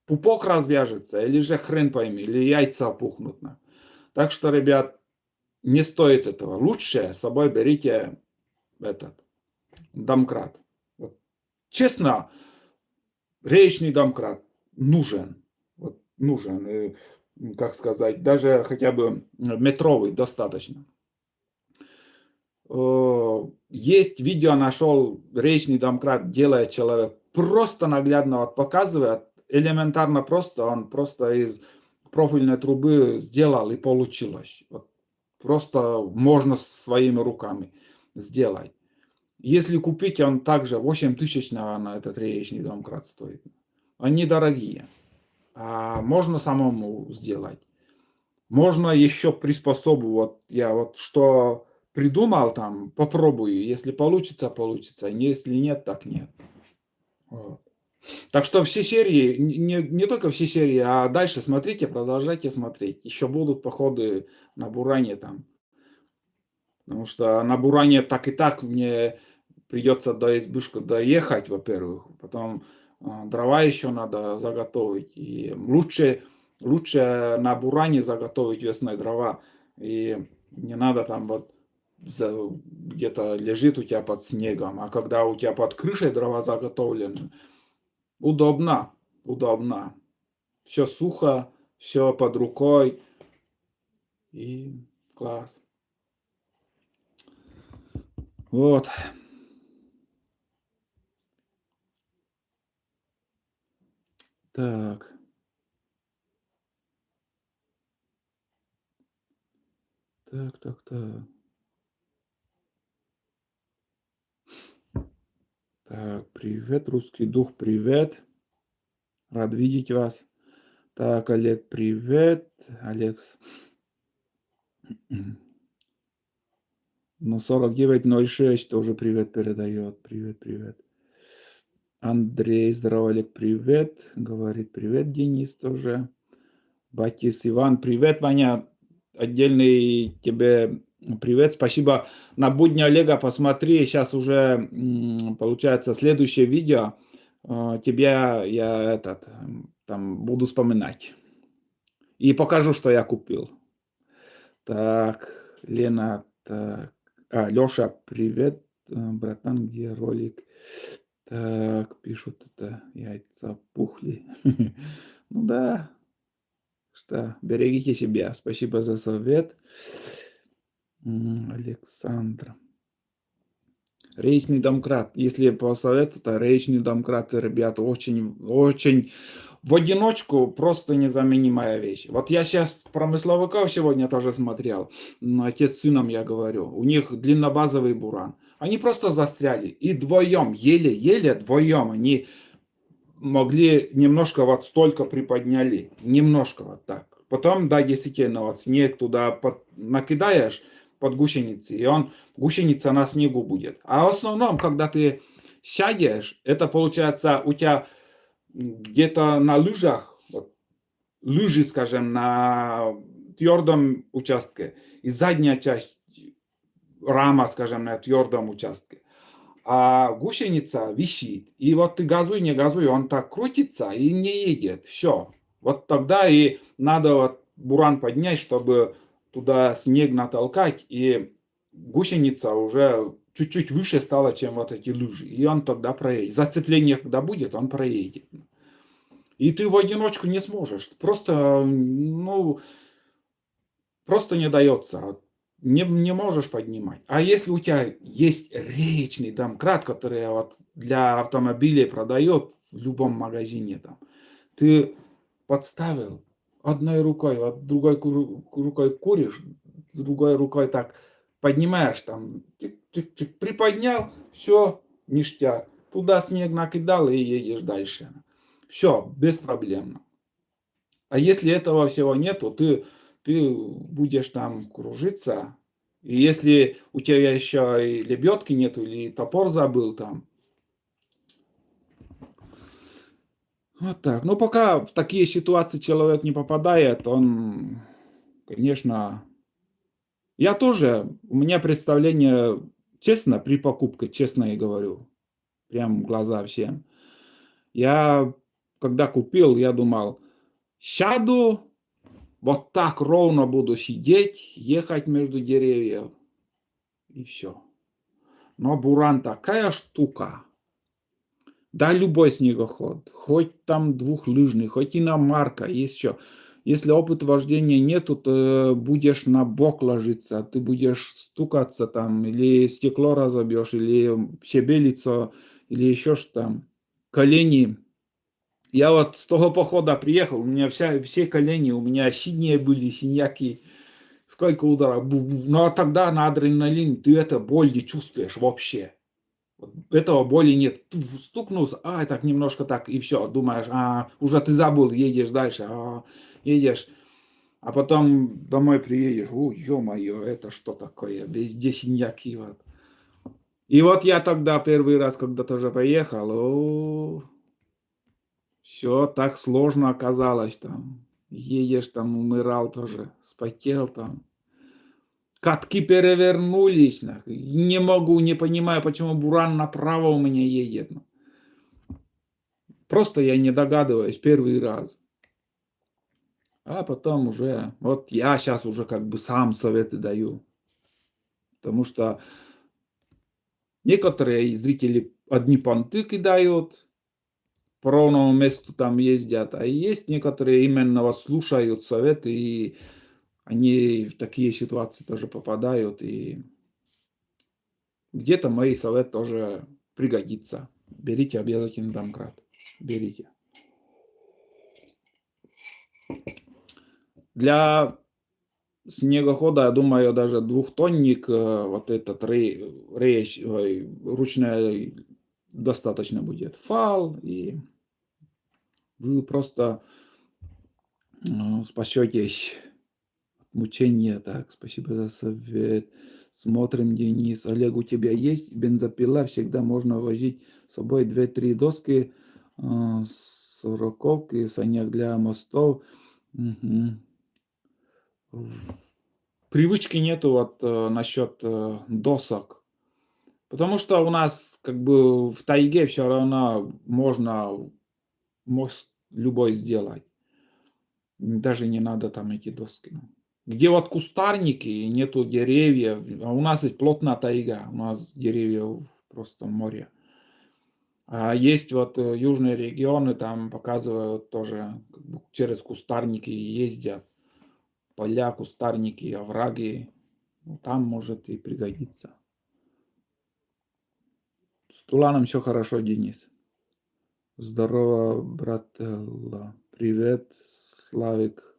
пупок развяжется, или же хрен пойми, или яйца опухнут. Так что, ребят, не стоит этого. Лучше с собой берите этот домкрат. Вот, честно, речный домкрат нужен. Вот, нужен. И, как сказать, даже хотя бы метровый достаточно. Есть видео, нашел, речный домкрат делает человек. Просто наглядно вот показывает. Элементарно просто. Он просто из профильной трубы сделал и получилось. Вот, просто можно своими руками сделать. Если купить, он также 8000, наверное, этот реечный домкрат стоит. Они дорогие. А можно самому сделать. Можно еще приспособу. Вот я вот что придумал там, попробую. Если получится, получится. Если нет, так нет. Вот. Так что все серии, не только все серии, а дальше смотрите, продолжайте смотреть. Еще будут походы на Буране там. Потому что на Буране так и так мне придется до избушки доехать, во-первых. Потом дрова еще надо заготовить. И лучше на Буране заготовить весной дрова. И не надо там вот где-то лежит у тебя под снегом. А когда у тебя под крышей дрова заготовлены, удобно, удобно. Все сухо, все под рукой. И класс. Вот. Так. Так, так, так. Так, привет, русский дух, привет. Рад видеть вас. Так, Олег, привет. Алекс. Ну, 4906 тоже привет передает. Привет, привет. Андрей, здорово, Олег, привет. Говорит, привет, Денис тоже. Батис Иван, привет, Ваня. Отдельный тебе привет, спасибо. На будни Олега посмотри, сейчас уже получается следующее видео. Тебя я там буду вспоминать. И покажу, что я купил. Так, Лена, так. Леша, привет, братан, где ролик? Так, пишут, это яйца пухли. Ну да, что, берегите себя. Спасибо за совет. Александр. Речный домкрат. Если по совету, то речные домкраты, ребята, очень в одиночку просто незаменимая вещь. Вот я сейчас промысловиков сегодня тоже смотрел. Отец с сыном я говорю. У них длиннобазовый буран. Они просто застряли. И вдвоем, еле-еле вдвоем они могли немножко вот столько приподняли. Немножко вот так. Потом, да, действительно, вот снег туда накидаешь под гусеницы, и гусеница на снегу будет. А в основном, когда ты сядешь, это получается у тебя где-то на лыжах, вот, лыжи, скажем, на твердом участке, и задняя часть рама, скажем, на твердом участке. А гусеница висит. И вот ты газуй, не газуй, он так крутится и не едет. Все. Вот тогда и надо вот буран поднять, чтобы туда снег натолкать. И гусеница уже чуть-чуть выше стала, чем вот эти лыжи. И он тогда проедет. Зацепление, когда будет, он проедет. И ты в одиночку не сможешь. Просто, просто не дается. Не можешь поднимать. А если у тебя есть речный домкрат, который вот для автомобилей продает в любом магазине, там, ты подставил одной рукой, вот другой рукой куришь, другой рукой так поднимаешь, там, чик-чик-чик, приподнял, все, ништяк. Туда снег накидал и едешь дальше. Все, беспроблемно. А если этого всего нету, ты будешь там кружиться. И если у тебя еще и лебедки нету, или топор забыл там. Вот так. Ну, пока в такие ситуации человек не попадает, он, конечно... Я тоже, у меня представление, честно, при покупке, честно я говорю, прям в глаза всем. Я, когда купил, я думал, сяду, вот так ровно буду сидеть, ехать между деревьев. И все. Но буран такая штука. Да, любой снегоход. Хоть там двухлыжный, хоть иномарка, есть еще. Если опыт вождения нету, то будешь на бок ложиться, ты будешь стукаться там, или стекло разобьешь, или себе лицо, или еще что там. Колени. Я вот с того похода приехал, у меня все колени, у меня синие были, синяки. Сколько ударов. Ну а тогда на адреналине ты это боль не чувствуешь вообще. Вот этого боли нет. Стукнулся, так немножко так, и все. Думаешь, уже ты забыл, едешь дальше, едешь. А потом домой приедешь, ё-моё, это что такое? Везде синяки. Вот. И вот я тогда первый раз, когда тоже поехал, все так сложно оказалось там. Едешь там, умирал тоже, спотел там. Катки перевернулись. Не могу, не понимаю, почему буран направо у меня едет. Просто я не догадываюсь первый раз. А потом уже, вот я сейчас уже как бы сам советы даю. Потому что некоторые зрители одни понты кидают, по ровному месту там ездят, а есть некоторые именно вот слушают советы, и они в такие ситуации тоже попадают, и где-то мои советы тоже пригодится. Берите обязательно домкрат. Берите. Для снегохода, я думаю, даже двухтонник, вот этот ручная достаточно будет. Фал, и вы просто спасетесь от мучения. Так, спасибо за совет. Смотрим, Денис. Олег, у тебя есть бензопила? Всегда можно возить с собой 2-3 доски, сороковки, санях для мостов. Мгм. Привычки нету вот, насчет, досок. Потому что у нас как бы в тайге все равно можно мост любой сделать. Даже не надо там эти доски. Где вот кустарники и нету деревьев, а у нас ведь плотная тайга, у нас деревьев просто море. А есть вот, южные регионы, там показывают тоже, как бы через кустарники ездят, поля, кустарники, овраги. Ну, там может и пригодится. С Туланом все хорошо, Денис. Здорово, брателло. Привет, Славик.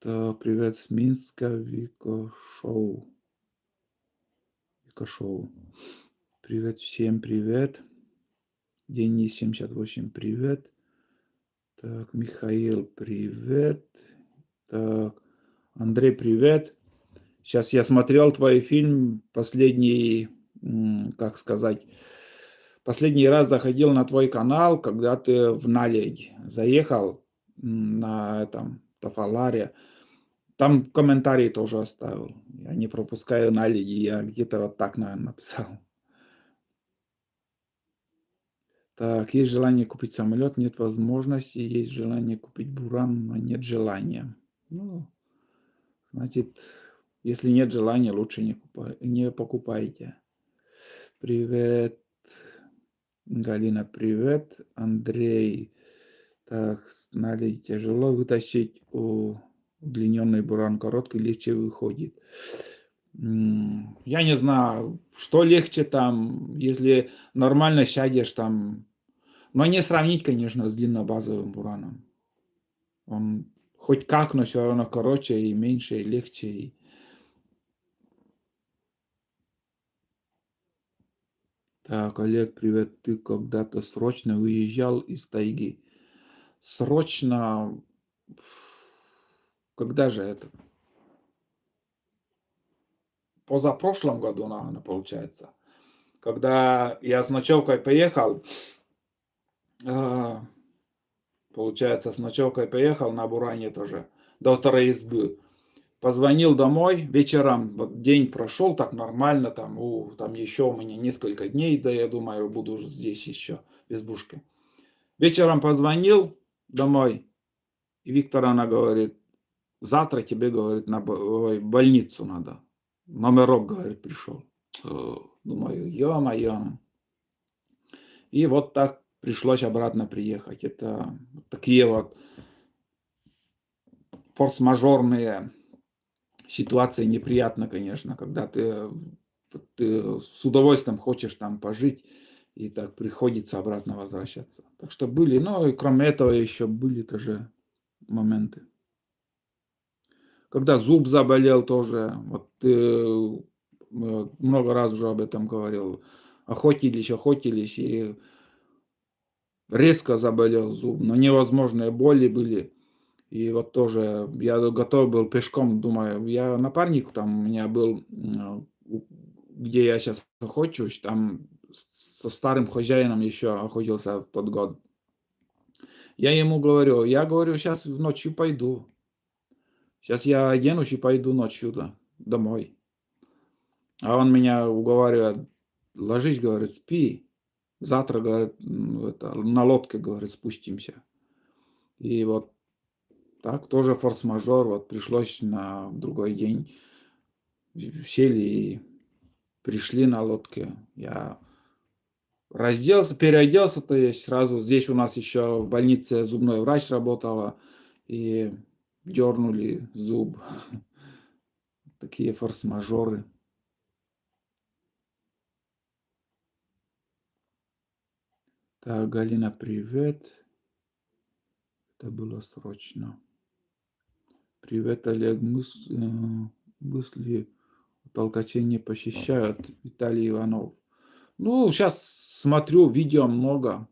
Да, привет с Минска, Вика Шоу. Вика Шоу. Привет всем, привет. Денис 78, привет. Так, Михаил, привет. Так, Андрей, привет. Сейчас я смотрел твой фильм, последний, как сказать, последний раз заходил на твой канал, когда ты в Наледь заехал на этом Тафаларе. Там комментарий тоже оставил. Я не пропускаю Наледи, я где-то вот так, наверное, написал. Так, есть желание купить самолет, нет возможности, есть желание купить Буран, но нет желания. Ну, значит, если нет желания, лучше не покупайте. Привет, Галина, привет. Андрей, так, Нали тяжело вытащить удлиненный буран, короткий легче выходит. Я не знаю, что легче там, если нормально сядешь там. Но не сравнить, конечно, с длиннобазовым бураном. Он хоть как, но все равно короче и меньше, и легче. Так, Олег, привет. Ты когда-то срочно выезжал из тайги? Срочно. Когда же это? Позапрошлом году, наверно, получается. Когда я с ночевкой поехал, а, получается, с ночевкой поехал на Буране тоже до второй избы. Позвонил домой вечером, вот день прошел так нормально, там, там еще у меня несколько дней, да я думаю, буду здесь еще в избушке. Вечером позвонил домой, и Викторовна говорит, завтра тебе, говорит, больницу надо. Номерок, говорит, пришел. Думаю, ё-моё. И вот так пришлось обратно приехать. Это вот такие вот форс-мажорные ситуации. Неприятно, конечно, когда ты с удовольствием хочешь там пожить, и так приходится обратно возвращаться. Так что были, ну и кроме этого еще были тоже моменты. Когда зуб заболел тоже, вот ты много раз уже об этом говорил, охотились, и резко заболел зуб, но невозможные боли были. И вот тоже я готов был пешком, думаю, я напарник там у меня был, где я сейчас охочусь, там со старым хозяином еще охотился в тот год. Я ему говорю, я говорю, сейчас ночью пойду. Сейчас я оденусь и пойду ночью домой. А он меня уговаривает, ложись, говорит, спи. Завтра, говорит, на лодке, говорит, спустимся. И вот так тоже форс-мажор, вот пришлось на другой день сели и пришли на лодке. Я разделся, переоделся, то есть сразу здесь у нас еще в больнице зубной врач работала, и дернули зуб. Такие форс-мажоры. Так, Галина, привет. Это было срочно. Привет, Олег. Мысли толкачей не посещают. Виталий Иванов. Ну, сейчас смотрю, видео много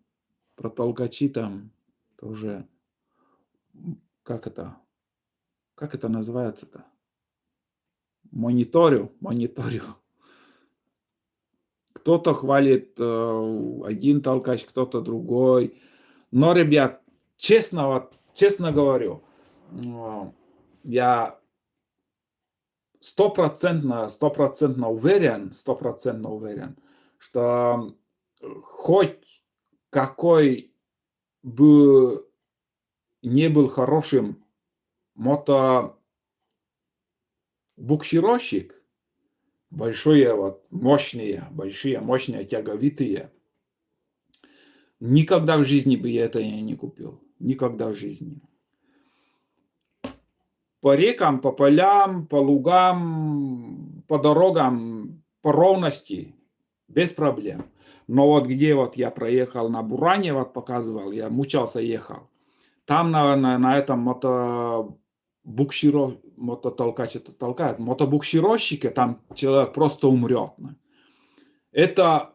про толкачи там тоже. Как это? Как это называется-то? Мониторю. Кто-то хвалит один толкач, кто-то другой. Но, ребят, честно говорю, я стопроцентно уверен, что хоть какой бы не был хорошим мотобуксировщик, большие, мощные, тяговитые, никогда в жизни бы я это не купил. Никогда в жизни. По рекам, по полям, по лугам, по дорогам, по ровности, без проблем. Но вот где вот я проехал на Буране, вот показывал, я мучался, ехал. Там на этом мототолкач это толкает, мотобуксировщике, там человек просто умрет. Это,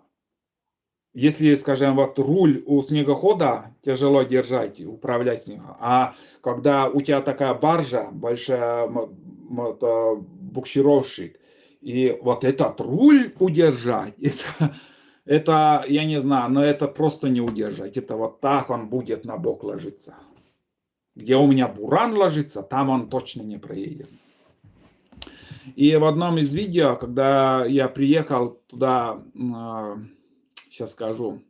если, скажем, вот руль у снегохода тяжело держать, управлять снегом, а когда у тебя такая баржа, большая мотобуксировщик, и вот этот руль удержать, это, я не знаю, но это просто не удержать. Это вот так он будет на бок ложиться. Где у меня буран ложится, там он точно не проедет. И в одном из видео, когда я приехал туда, сейчас скажу,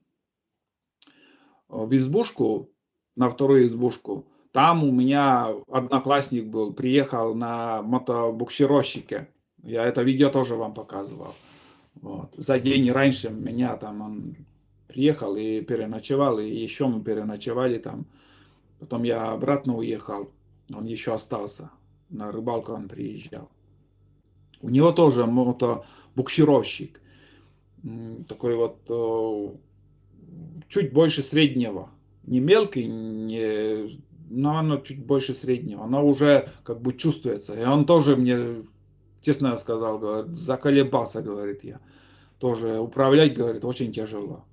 в избушку, на вторую избушку, там у меня одноклассник был, приехал на мотобуксировщике. Я это видео тоже вам показывал. Вот. За день раньше меня там он приехал и переночевал, и еще мы переночевали там. Потом я обратно уехал, он еще остался. На рыбалку он приезжал. У него тоже мотобуксировщик. Такой вот чуть больше среднего. Не мелкий, но оно чуть больше среднего. Оно уже как бы чувствуется. И он тоже мне, честно сказал, говорит, заколебался, говорит я. Тоже управлять, говорит, очень тяжело.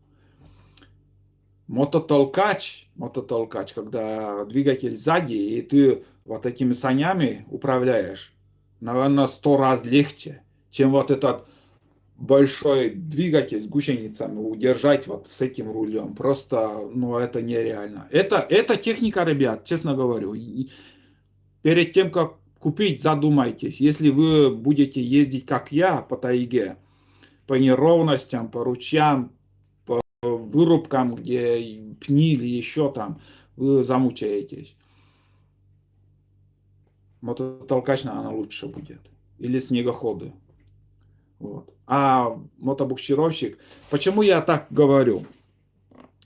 Мототолкач, когда двигатель сзади, и ты вот этими санями управляешь, наверное, 100 раз легче, чем вот этот большой двигатель с гусеницами удержать вот с этим рулем. Просто, ну, это нереально. Это техника, ребят, честно говорю. И перед тем, как купить, задумайтесь. Если вы будете ездить, как я, по тайге, по неровностям, по ручьям, вырубкам, где пни или еще там, вы замучаетесь. Мототолкач, наверное, лучше будет. Или снегоходы. Вот. А мотобуксировщик, почему я так говорю?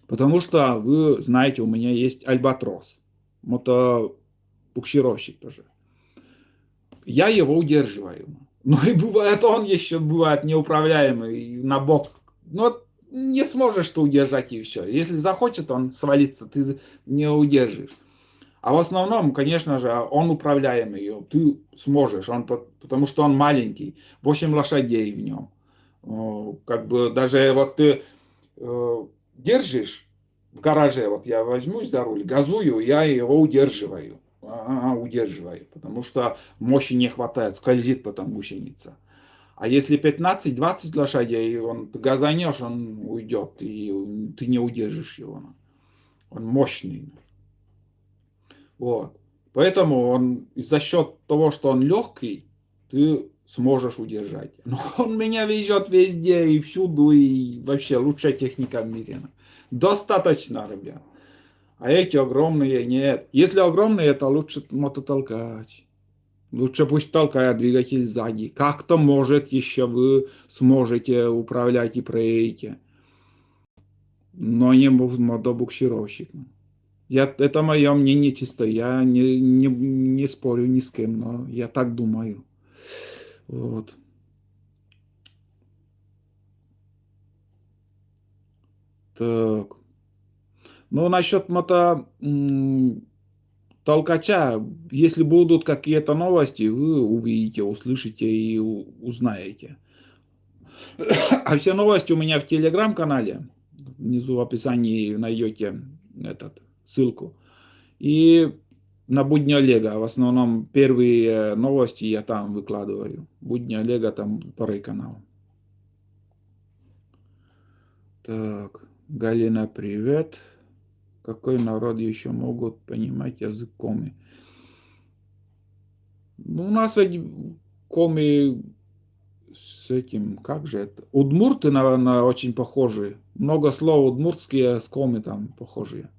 Потому что вы знаете, у меня есть Альбатрос. Мотобуксировщик тоже. Я его удерживаю. Но и бывает, он еще бывает неуправляемый на бок. Но не сможешь ты удержать и все. Если захочет он свалиться, ты не удержишь. А в основном, конечно же, он управляемый. Ты сможешь, потому что он маленький. 8 лошадей в нем. Как бы даже вот ты держишь в гараже, вот я возьмусь за руль, газую, я его удерживаю. Удерживаю, потому что мощи не хватает, скользит потом гусеница. А если 15-20 лошадей, ты газанешь, он уйдет, и ты не удержишь его. Он мощный. Вот. Поэтому за счет того, что он легкий, ты сможешь удержать. Но он меня везет везде и всюду, и вообще лучшая техника в мире. Достаточно, ребят. А эти огромные нет. Если огромные, это лучше мототолкач. Лучше пусть толкает двигатель сзади. Как-то, может, еще вы сможете управлять и проедете. Но не мотобуксировщик. Это мое мнение чисто. Я не спорю ни с кем, но я так думаю. Вот. Так. Ну, насчет толкача, если будут какие-то новости, вы увидите, услышите и узнаете. А все новости у меня в телеграм-канале. Внизу в описании найдете ссылку. И на Будни Олега. В основном первые новости я там выкладываю. Будни Олега, там второй канал. Так, Галина, привет. Какой народ еще могут понимать язык коми? Ну, у нас ведь коми с этим, как же это? Удмурты, наверное, очень похожи. Много слов удмуртские с коми там похожие.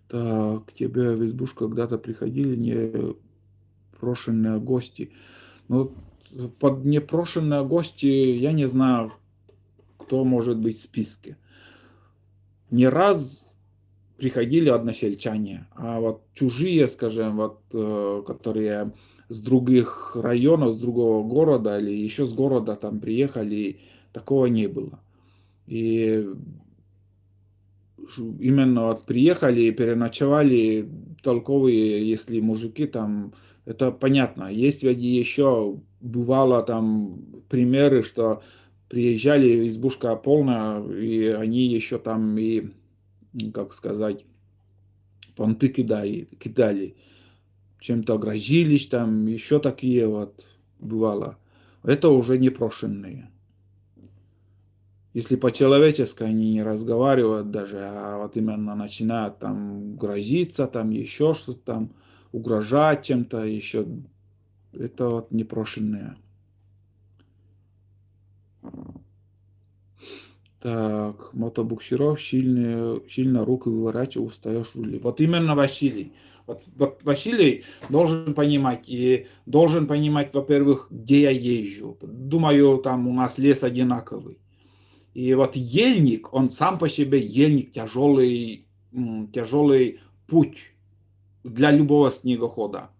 Так, к тебе в избушку когда-то приходили непрошенные гости. Ну, под непрошенные гости я не знаю, кто может быть в списке. Не раз приходили односельчане, а вот чужие, скажем, вот, которые с других районов, с другого города или еще с города там приехали, такого не было. И именно вот приехали и переночевали толковые, если мужики там, это понятно. Есть ведь еще бывало там примеры, что приезжали, избушка полная, и они еще там и, как сказать, понты кидали, чем-то грозились, там еще такие вот бывало. Это уже непрошенные. Если по-человечески они не разговаривают даже, а вот именно начинают там грозиться, там еще что-то там, угрожать чем-то еще, это вот непрошенные. Так, мотобуксиров сильно руки выворачивал, устаешь рули. Вот именно Василий. Вот Василий должен понимать, и должен понимать, во-первых, где я езжу. Думаю, там у нас лес одинаковый. И вот ельник, он сам по себе ельник тяжелый путь для любого снегохода.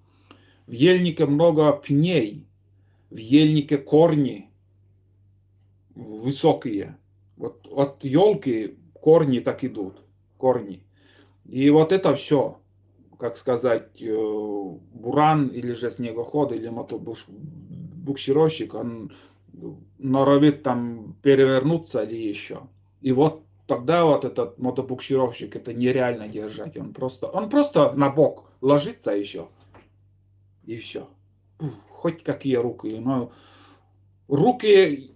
В ельнике много пней, в ельнике корни высокие. Вот от елки корни так идут, корни. И вот это все, как сказать, буран или же снегоход или мотобуксировщик, он норовит там перевернуться или еще. И вот тогда вот этот мотобуксировщик, это нереально держать. Он просто на бок ложится еще. И все. Хоть какие руки. Но руки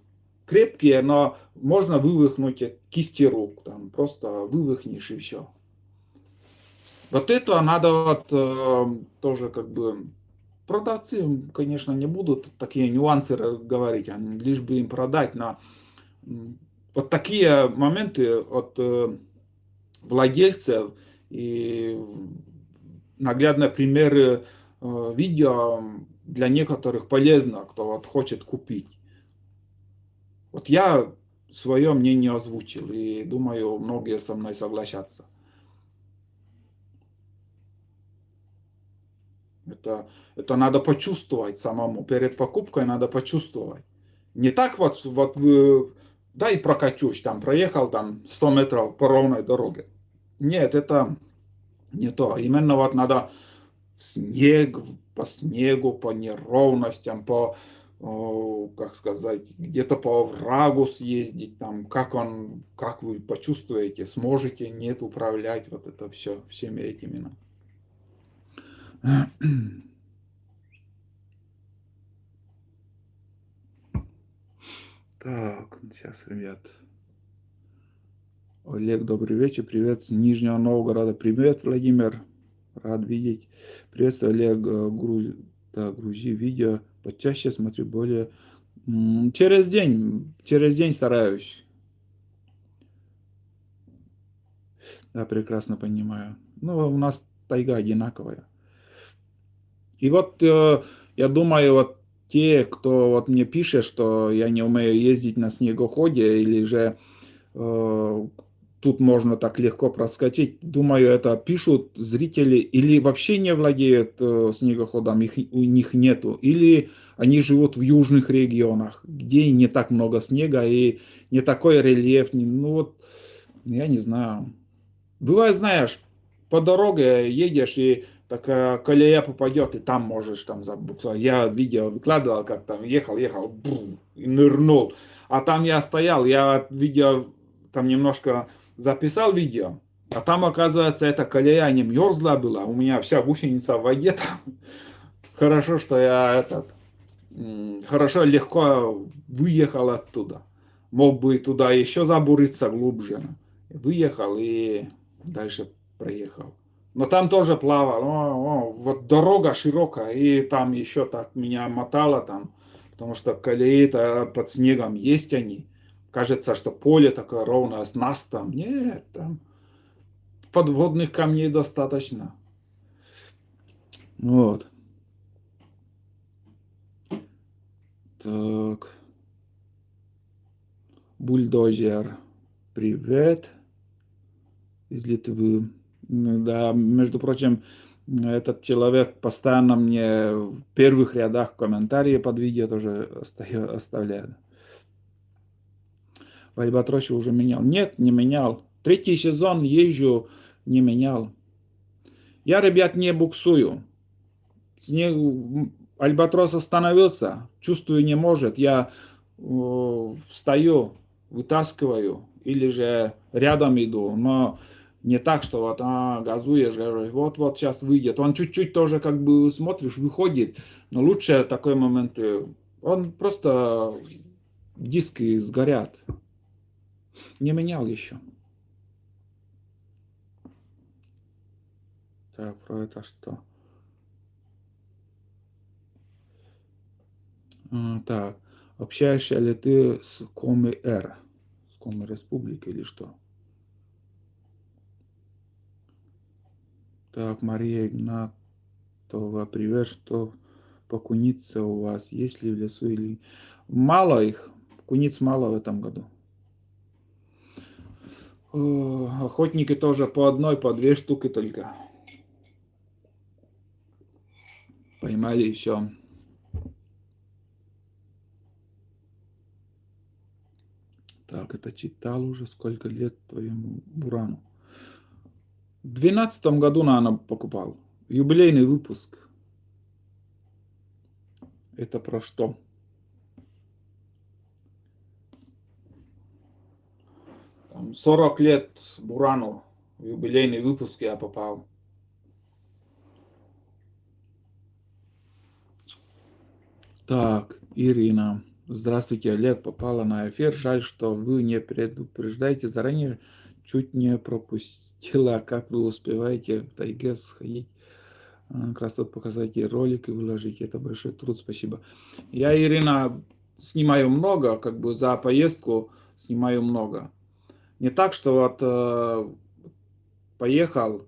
крепкие, но можно вывихнуть кисти рук. Там просто вывихнешь и все. Вот это надо вот тоже как бы... Продавцы, конечно, не будут такие нюансы говорить, лишь бы им продать, но вот такие моменты от владельцев и наглядные примеры видео для некоторых полезно, кто вот хочет купить. Вот я свое мнение озвучил, и думаю, многие со мной согласятся. Это надо почувствовать самому. Перед покупкой надо почувствовать. Не так вот дай прокачусь, там проехал там 100 метров по ровной дороге. Нет, это не то. Именно вот надо по снегу, по неровностям, как сказать, где-то по оврагу съездить, там, как вы почувствуете, сможете, нет, управлять, вот это все, всеми этими. Так, сейчас, ребят. Олег, добрый вечер. Привет с Нижнего Новгорода. Привет, Владимир. Рад видеть. Приветствую, Олег. Грузи видео. Почаще смотрю, более... Через день стараюсь. Да, прекрасно понимаю. Ну, у нас тайга одинаковая. И вот я думаю, вот те, кто вот мне пишет, что я не умею ездить на снегоходе, или же тут можно так легко проскочить, думаю, это пишут зрители или вообще не владеют снегоходом, у них нету, или они живут в южных регионах, где не так много снега и не такой рельеф. Ну вот, я не знаю. Бывает, знаешь, по дороге едешь, и такая колея попадет, и там можешь там забуксовать. Я видео выкладывал, как там ехал, и нырнул. А там я стоял, я видео там немножко записал видео, а там, оказывается, эта колея не мерзла была, у меня вся гусеница в воде там. Хорошо, что я хорошо, легко выехал оттуда. Мог бы туда еще забуриться глубже. Выехал и дальше проехал. Но там тоже плавал. Вот дорога широкая, и там еще так меня мотало там, потому что колеи-то под снегом есть они. Кажется, что поле такое ровное, с нас там. Нет, там подводных камней достаточно. Вот. Так. Бульдозер. Привет. Из Литвы. Да, между прочим, этот человек постоянно мне в первых рядах комментарии под видео тоже оставляет. В Альбатросе уже менял. Нет, не менял. Третий сезон езжу, не менял. Я, ребят, не буксую. Альбатрос остановился, чувствую, не может. Я встаю, вытаскиваю или же рядом иду. Но не так, что вот газуешь, говоришь, вот сейчас выйдет. Он чуть-чуть тоже как бы смотришь, выходит. Но лучше такой момент, он просто диски сгорят. Не менял еще. Так, про это что? Так, общаешься ли ты с Коми-Р? С Коми-Республикой или что? Так, Мария Игнатова, привет, что по кунице у вас? Есть ли в лесу или... Мало их, куниц мало в этом году. Охотники тоже по одной, по две штуки только. Поймали еще. Так, это читал уже. Сколько лет твоему Бурану? В 2012 году, наверное, покупал. Юбилейный выпуск. Это про что? Там 40 лет Бурану. В юбилейный выпуск я попал. Так, Ирина. Здравствуйте, Олег. Попала на эфир. Жаль, что вы не предупреждаете заранее. Чуть не пропустила. Как вы успеваете в тайге сходить? Как раз тут показать и ролик и выложить. Это большой труд. Спасибо. Я, Ирина, снимаю много. Как бы за поездку снимаю много. Не так, что вот поехал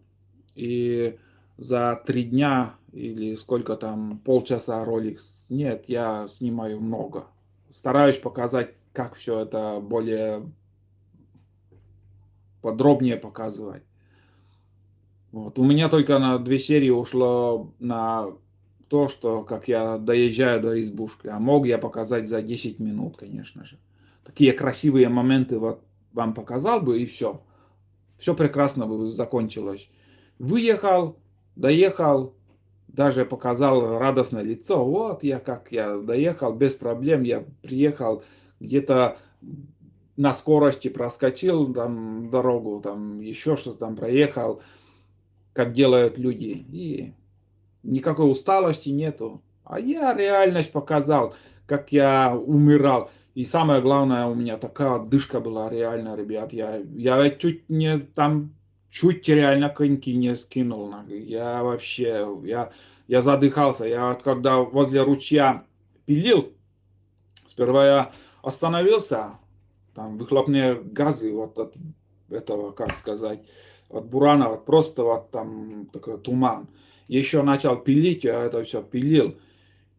и за 3 дня или сколько там, полчаса ролик. Нет, я снимаю много. Стараюсь показать, как все это более подробнее показывать. Вот. У меня только на 2 серии ушло на то, что как я доезжаю до избушки. А мог я показать за 10 минут, конечно же. Такие красивые моменты вот вам показал бы, и все. Все прекрасно бы закончилось. Выехал, доехал, даже показал радостное лицо. Вот я как я доехал без проблем. Я приехал где-то на скорости проскочил там дорогу, там еще что-то там проехал, как делают люди. И никакой усталости нету. А я реальность показал, как я умирал. И самое главное, у меня такая отдышка была реально, ребят. Я чуть не там, чуть реально коньки не скинул. Я вообще, я задыхался. Я вот когда возле ручья пилил, сперва я остановился, там выхлопные газы вот от этого, как сказать, от бурана, вот просто вот там такой туман. Еще начал пилить, я это все пилил,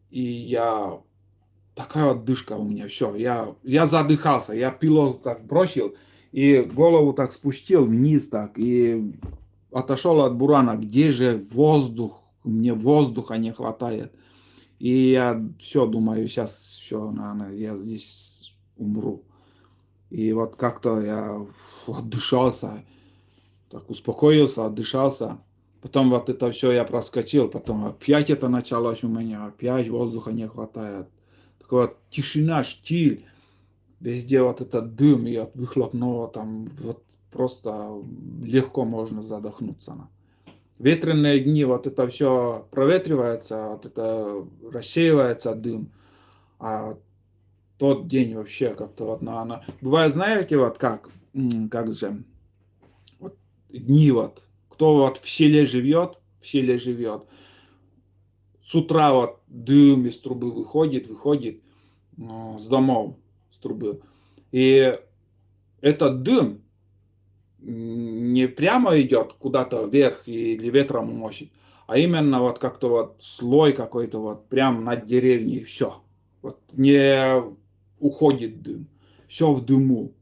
и я такая отдышка у меня, все, я задыхался, я пилот так бросил, и голову так спустил вниз так, и отошел от бурана, где же воздух, мне воздуха не хватает. И я все думаю, сейчас все, наверное, я здесь умру. И вот как-то я отдышался, так успокоился, отдышался. Потом вот это все я проскочил, потом опять это началось у меня, опять воздуха не хватает. Такая вот тишина, штиль, везде вот этот дым и от выхлопного там вот просто легко можно задохнуться. Ветреные дни, вот это все проветривается, вот это рассеивается дым. А тот день вообще как-то вот Бывает, знаете, вот как же, вот дни вот, кто вот в селе живет, с утра вот дым из трубы выходит с домов, с трубы. И этот дым не прямо идет куда-то вверх или ветром уносит, а именно вот как-то вот слой какой-то вот прям над деревней, все. Вот не уходит дым, все в дыму.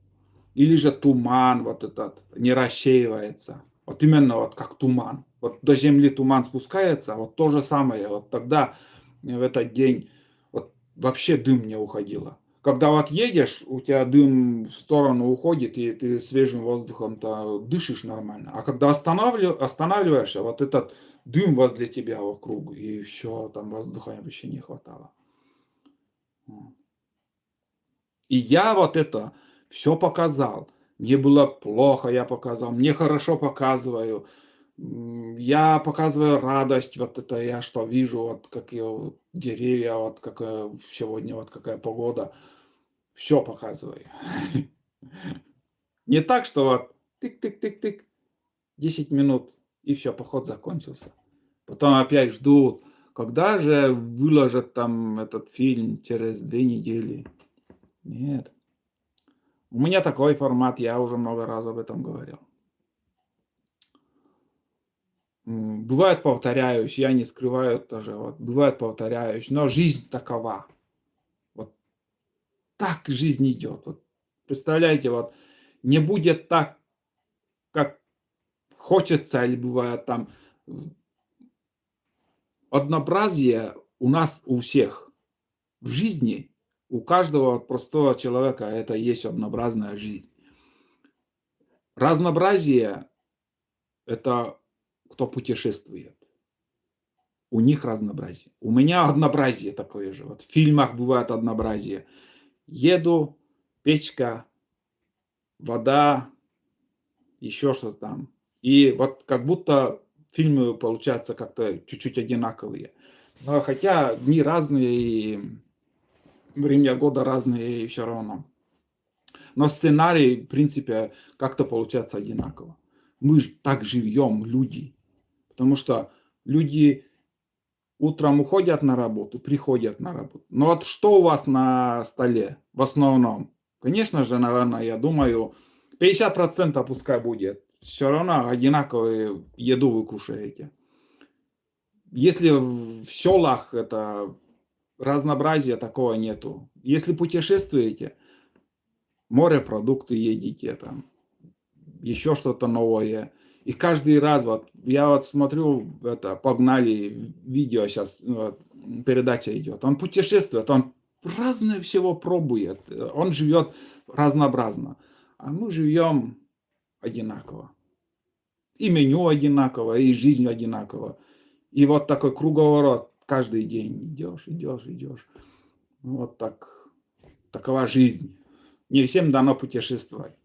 Или же туман вот этот не рассеивается. Вот именно вот как туман. Вот до земли туман спускается, вот то же самое. Вот тогда в этот день вот вообще дым не уходило. Когда вот едешь, у тебя дым в сторону уходит, и ты свежим воздухом-то дышишь нормально. А когда останавливаешься, вот этот дым возле тебя вокруг, и все, там воздуха вообще не хватало. И я вот это все показал. Мне было плохо, я показал. Мне хорошо, показываю. Я показываю радость, вот это я что вижу, вот какие вот деревья, вот какая сегодня, вот какая погода. Все показываю. Не так, что вот тык-тык-тык-тык, 10 минут, и все, поход закончился. Потом опять ждут, когда же выложат там этот фильм через 2 недели. Нет. У меня такой формат, я уже много раз об этом говорил. Бывает, повторяюсь, я не скрываю тоже, вот, бывает, повторяюсь, но жизнь такова. Вот так жизнь идет. Вот, представляете, вот не будет так, как хочется, или бывает там однообразие у нас у всех в жизни, у каждого простого человека это есть однообразная жизнь. Разнообразие это кто путешествует. У них разнообразие. У меня однообразие такое же. Вот в фильмах бывает однообразие. Еду, печка, вода, еще что-то там. И вот как будто фильмы получаются как-то чуть-чуть одинаковые. Но хотя дни разные, и время года разные, и все равно. Но сценарий, в принципе, как-то получается одинаково. Мы так живем, люди. Потому что люди утром уходят на работу, приходят на работу. Но вот что у вас на столе в основном? Конечно же, наверное, я думаю, 50% пускай будет. Все равно одинаковую еду вы кушаете. Если в селах это разнообразия такого нету. Если путешествуете, морепродукты едите, там, еще что-то новое. И каждый раз, вот, я вот смотрю, это, погнали, видео сейчас, вот, передача идет. Он путешествует, он разное всего пробует, он живет разнообразно. А мы живем одинаково. И меню одинаково, и жизнь одинаково. И вот такой круговорот каждый день идешь, идешь, идешь. Вот так, такова жизнь. Не всем дано путешествовать.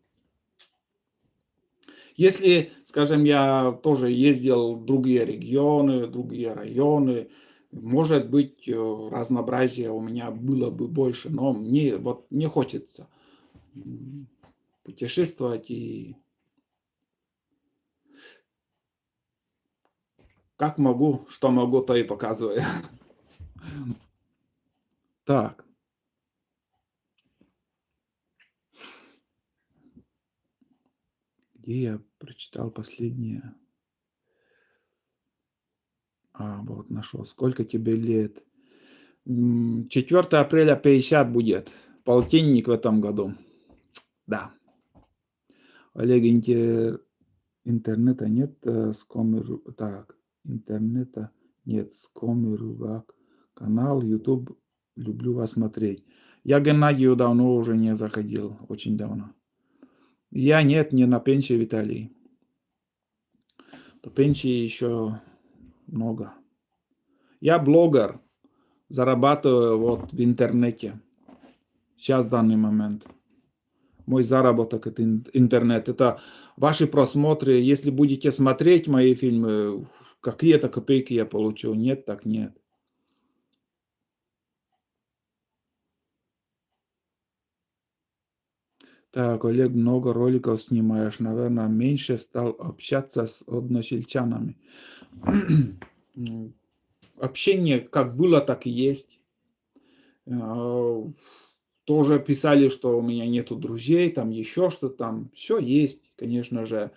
Если, скажем, я тоже ездил в другие регионы, другие районы, может быть, разнообразия у меня было бы больше, но мне вот не хочется путешествовать, и как могу, что могу, то и показываю. Так, где я прочитал последнее? Вот нашел. Сколько тебе лет? 4 апреля 50 будет. Полтинник в этом году. Да. Олег, интернета нет, так, интернета нет, Скомирувак, канал, YouTube, люблю вас смотреть. Я Геннадию давно уже не заходил, очень давно. Я нет, не на пенсии, Виталий. До пенсии еще много. Я блогер, зарабатываю вот в интернете. Сейчас, в данный момент. Мой заработок это интернет. Это ваши просмотры. Если будете смотреть мои фильмы, какие-то копейки я получу. Нет, так нет. Так, Олег, много роликов снимаешь, наверное, меньше стал общаться с односельчанами. М, Общение как было, так и есть. А, Тоже писали, что у меня нету друзей, там еще что-то там. Все есть, конечно же.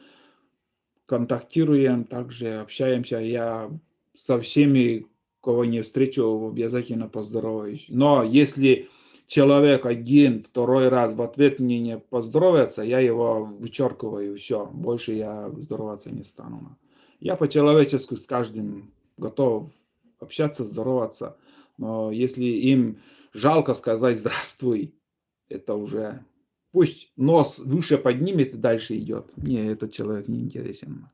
Контактируем, также общаемся. Я со всеми, кого не встречу, обязательно поздороваюсь. Но если человек один, второй раз в ответ мне не поздоровается, я его вычеркиваю, все, больше я здороваться не стану. Я по-человечески с каждым готов общаться, здороваться, но если им жалко сказать «здравствуй», это уже пусть нос выше поднимет и дальше идет. Мне этот человек не интересен.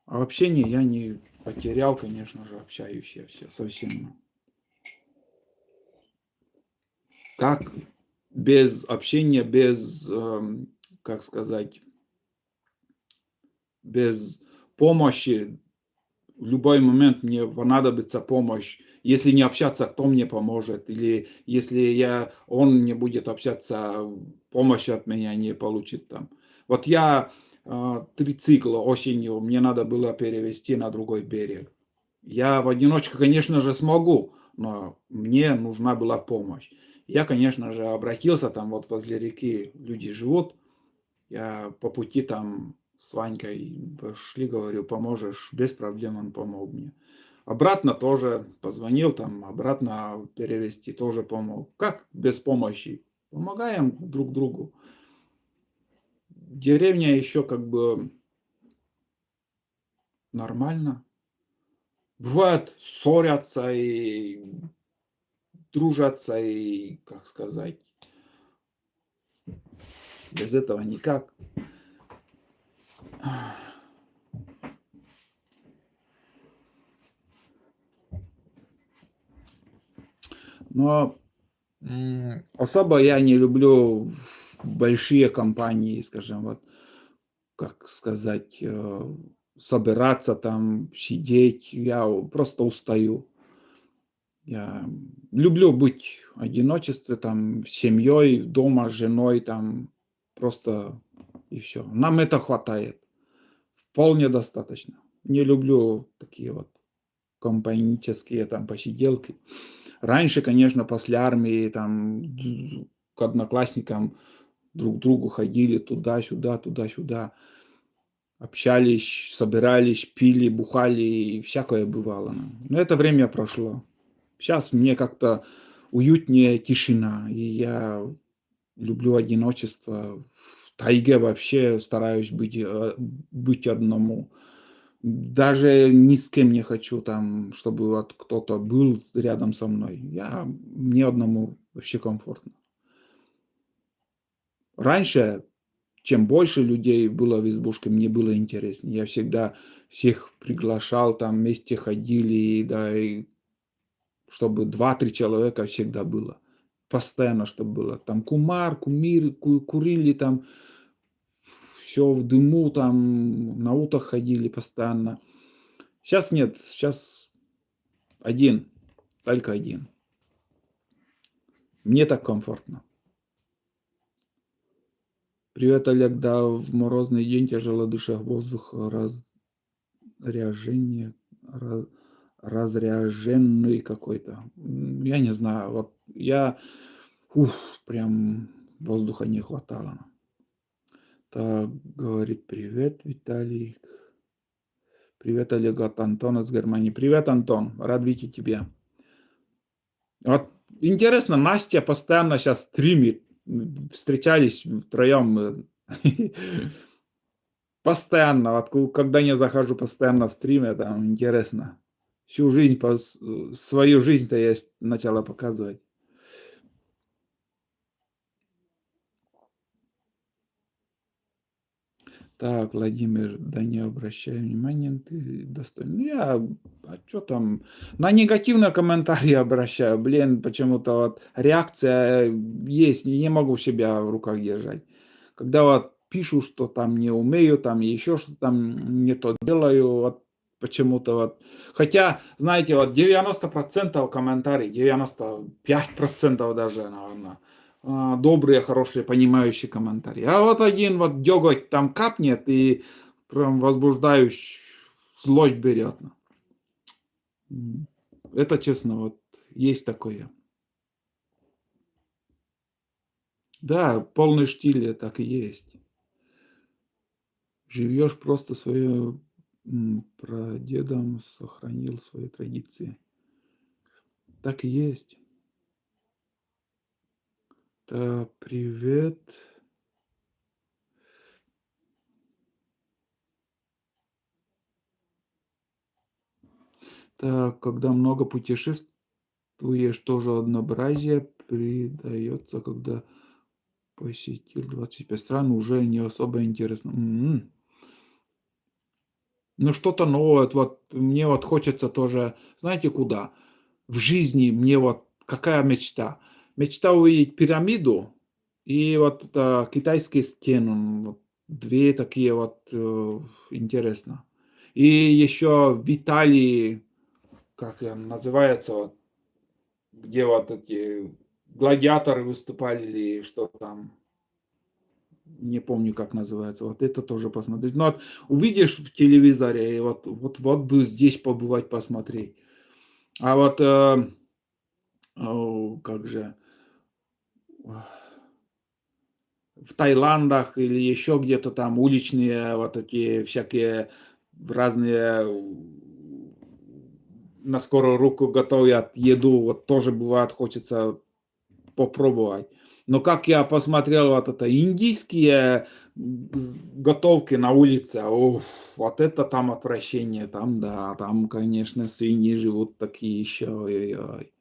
А общение я не потерял, конечно же, общаюсь я все совсем. Как без общения, без, как сказать, без помощи, в любой момент мне понадобится помощь. Если не общаться, кто мне поможет? Или если он не будет общаться, помощи от меня не получит там. Вот я 3 цикла осенью, мне надо было перевести на другой берег. Я в одиночку, конечно же, смогу, но мне нужна была помощь. Я, конечно же, обратился, там вот возле реки люди живут, я по пути там с Ванькой пошли, говорю, поможешь, без проблем он помог мне. Обратно тоже позвонил, там обратно перевести тоже помог. Как без помощи? Помогаем друг другу. Деревня еще как бы нормально. Бывает, ссорятся и дружатся, и, как сказать, без этого никак. Но особо я не люблю большие компании, скажем, вот, как сказать, собираться там, сидеть. Я просто устаю. Я люблю быть в одиночестве, там, с семьей, дома, с женой, там, просто и все. Нам это хватает. Вполне достаточно. Не люблю такие вот компанические там посиделки. Раньше, конечно, после армии там к одноклассникам друг к другу ходили туда-сюда, туда-сюда, общались, собирались, пили, бухали, и всякое бывало. Но это время прошло. Сейчас мне как-то уютнее тишина, и я люблю одиночество. В тайге вообще стараюсь быть одному. Даже ни с кем не хочу там, чтобы вот кто-то был рядом со мной. Мне одному вообще комфортно. Раньше, чем больше людей было в избушке, мне было интереснее. Я всегда всех приглашал, там вместе ходили, и да, и чтобы 2-3 человека всегда было. Постоянно, чтобы было. Там кумар, кумир, курили там, все в дыму, там на утах ходили постоянно. Сейчас нет, сейчас один, только один. Мне так комфортно. Привет, Олег. Да, в морозный день тяжело дыша, воздух разряжение, ра- разряженный какой-то. Я не знаю, вот прям воздуха не хватало. Так, говорит, привет, Виталий. Привет, Олег, от Антона из Германии. Привет, Антон, рад видеть тебя. Вот интересно, Настя постоянно сейчас стримит. Встречались втроем. Постоянно, вот когда не захожу постоянно в стриме, там интересно. Всю жизнь, свою жизнь-то я начала показывать. Так, Владимир, да не обращай внимания, ты достойный. А что там, на негативные комментарии обращаю, блин, почему-то вот реакция есть, не могу себя в руках держать. Когда вот пишу, что там не умею, там еще что там не то делаю, вот почему-то вот. Хотя, знаете, вот 90% комментариев, 95% даже, наверное, добрые, хорошие, понимающие комментарии. А вот один вот дёготь там капнет и прям возбуждающий злость берет. М. Это честно, вот есть такое. Да, полный штиль, так и есть. Живешь просто свое, прадедом сохранил свои традиции. Так и есть. Да, привет. Так, когда много путешествуешь, тоже однообразие придается, когда посетил 25 стран, уже не особо интересно. Ну, что-то новое. Вот мне вот хочется тоже, знаете, куда? В жизни мне вот какая мечта? Мечта увидеть пирамиду и вот китайские стены. Вот 2 такие вот, интересно. И еще в Италии, как называется, вот, где вот эти гладиаторы выступали или что там, не помню, как называется. Вот это тоже посмотреть. Ну, вот увидишь в телевизоре, и вот бы здесь побывать, посмотреть. А вот, как же, в Таиландах или еще где-то там уличные вот такие всякие разные на скорую руку готовят еду. Вот тоже бывает, хочется попробовать. Но как я посмотрел вот это индийские готовки на улице, уф, вот это там отвращение, там да, там, конечно, свиньи живут такие еще, ой-ой-ой.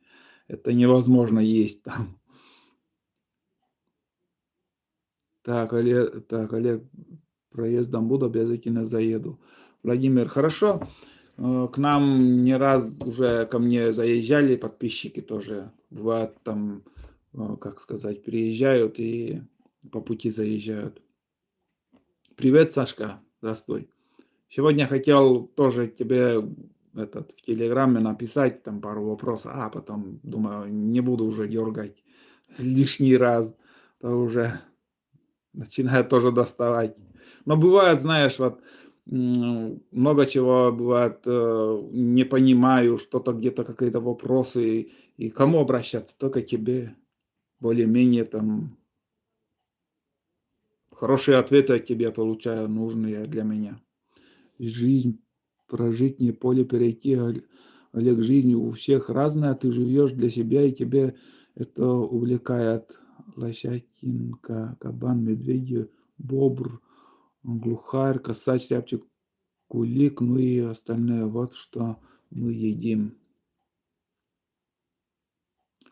Это невозможно есть там. Так, Олег, проездом буду, обязательно заеду. Владимир, хорошо. К нам не раз уже ко мне заезжали подписчики тоже. Бывает там, как сказать, приезжают и по пути заезжают. Привет, Сашка. Здравствуй. Сегодня хотел тоже тебе в Телеграме написать там пару вопросов, а потом думаю, не буду уже дергать лишний раз. То уже начинает тоже доставать. Но бывает, знаешь, вот много чего бывает, не понимаю, что-то где-то какие-то вопросы, и кому обращаться? Только тебе. Более-менее там хорошие ответы от тебя получаю, нужные для меня. Жизнь прожить, не поле перейти. Олег, жизнь у всех разная, ты живешь для себя, и тебе это увлекает. Лосятинка, кабан, медведь, бобр, глухарь, косач, рябчик, кулик, ну и остальное. Вот что мы едим.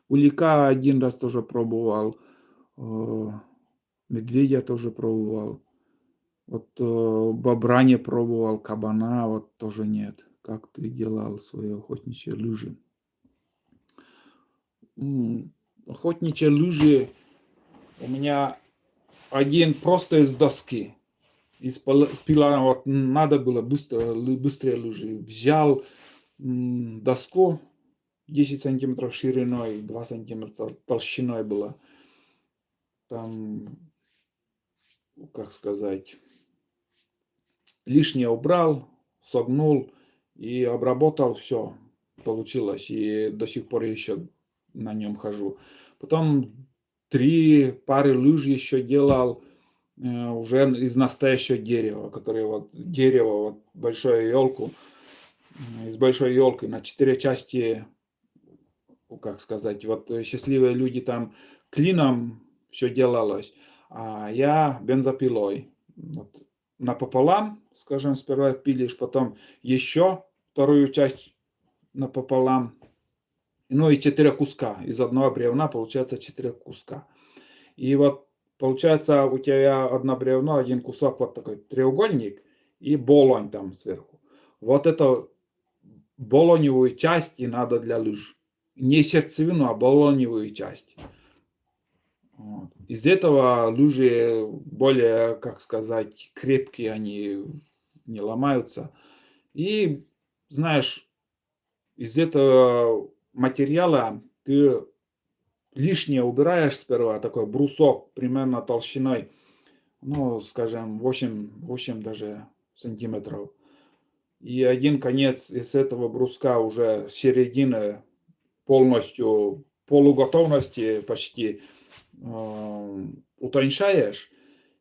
Улика один раз тоже пробовал, медведя тоже пробовал. Вот бобра не пробовал, кабана вот тоже нет. Как ты делал свои охотничьи лыжи? Охотничьи лыжи у меня один просто из доски. Из пила, вот надо было быстрые лыжи. Взял доску 10 сантиметров шириной, 2 сантиметра толщиной была. Там, как сказать, лишнее убрал, согнул и обработал, все получилось. И до сих пор еще на нем хожу. Потом 3 пары лыж еще делал уже из настоящего дерева, которое вот дерево, вот большую елку, из большой елки на 4 части, как сказать, вот счастливые люди там клином все делалось, а я бензопилой. Вот напополам, скажем, сперва пилишь, потом еще вторую часть напополам, ну и 4 куска. Из одного бревна получается 4 куска. И вот получается у тебя одно бревно, один кусок, вот такой треугольник и болонь там сверху. Вот это болоневую часть и надо для лыж. Не сердцевину, а болоневую часть. Вот. Из этого лыжи более, как сказать, крепкие, они не ломаются. И знаешь, из этого материала ты лишнее убираешь сперва, такой брусок примерно толщиной, ну, скажем, 8 даже сантиметров. И один конец из этого бруска уже с середины полностью полуготовности почти утоньшаешь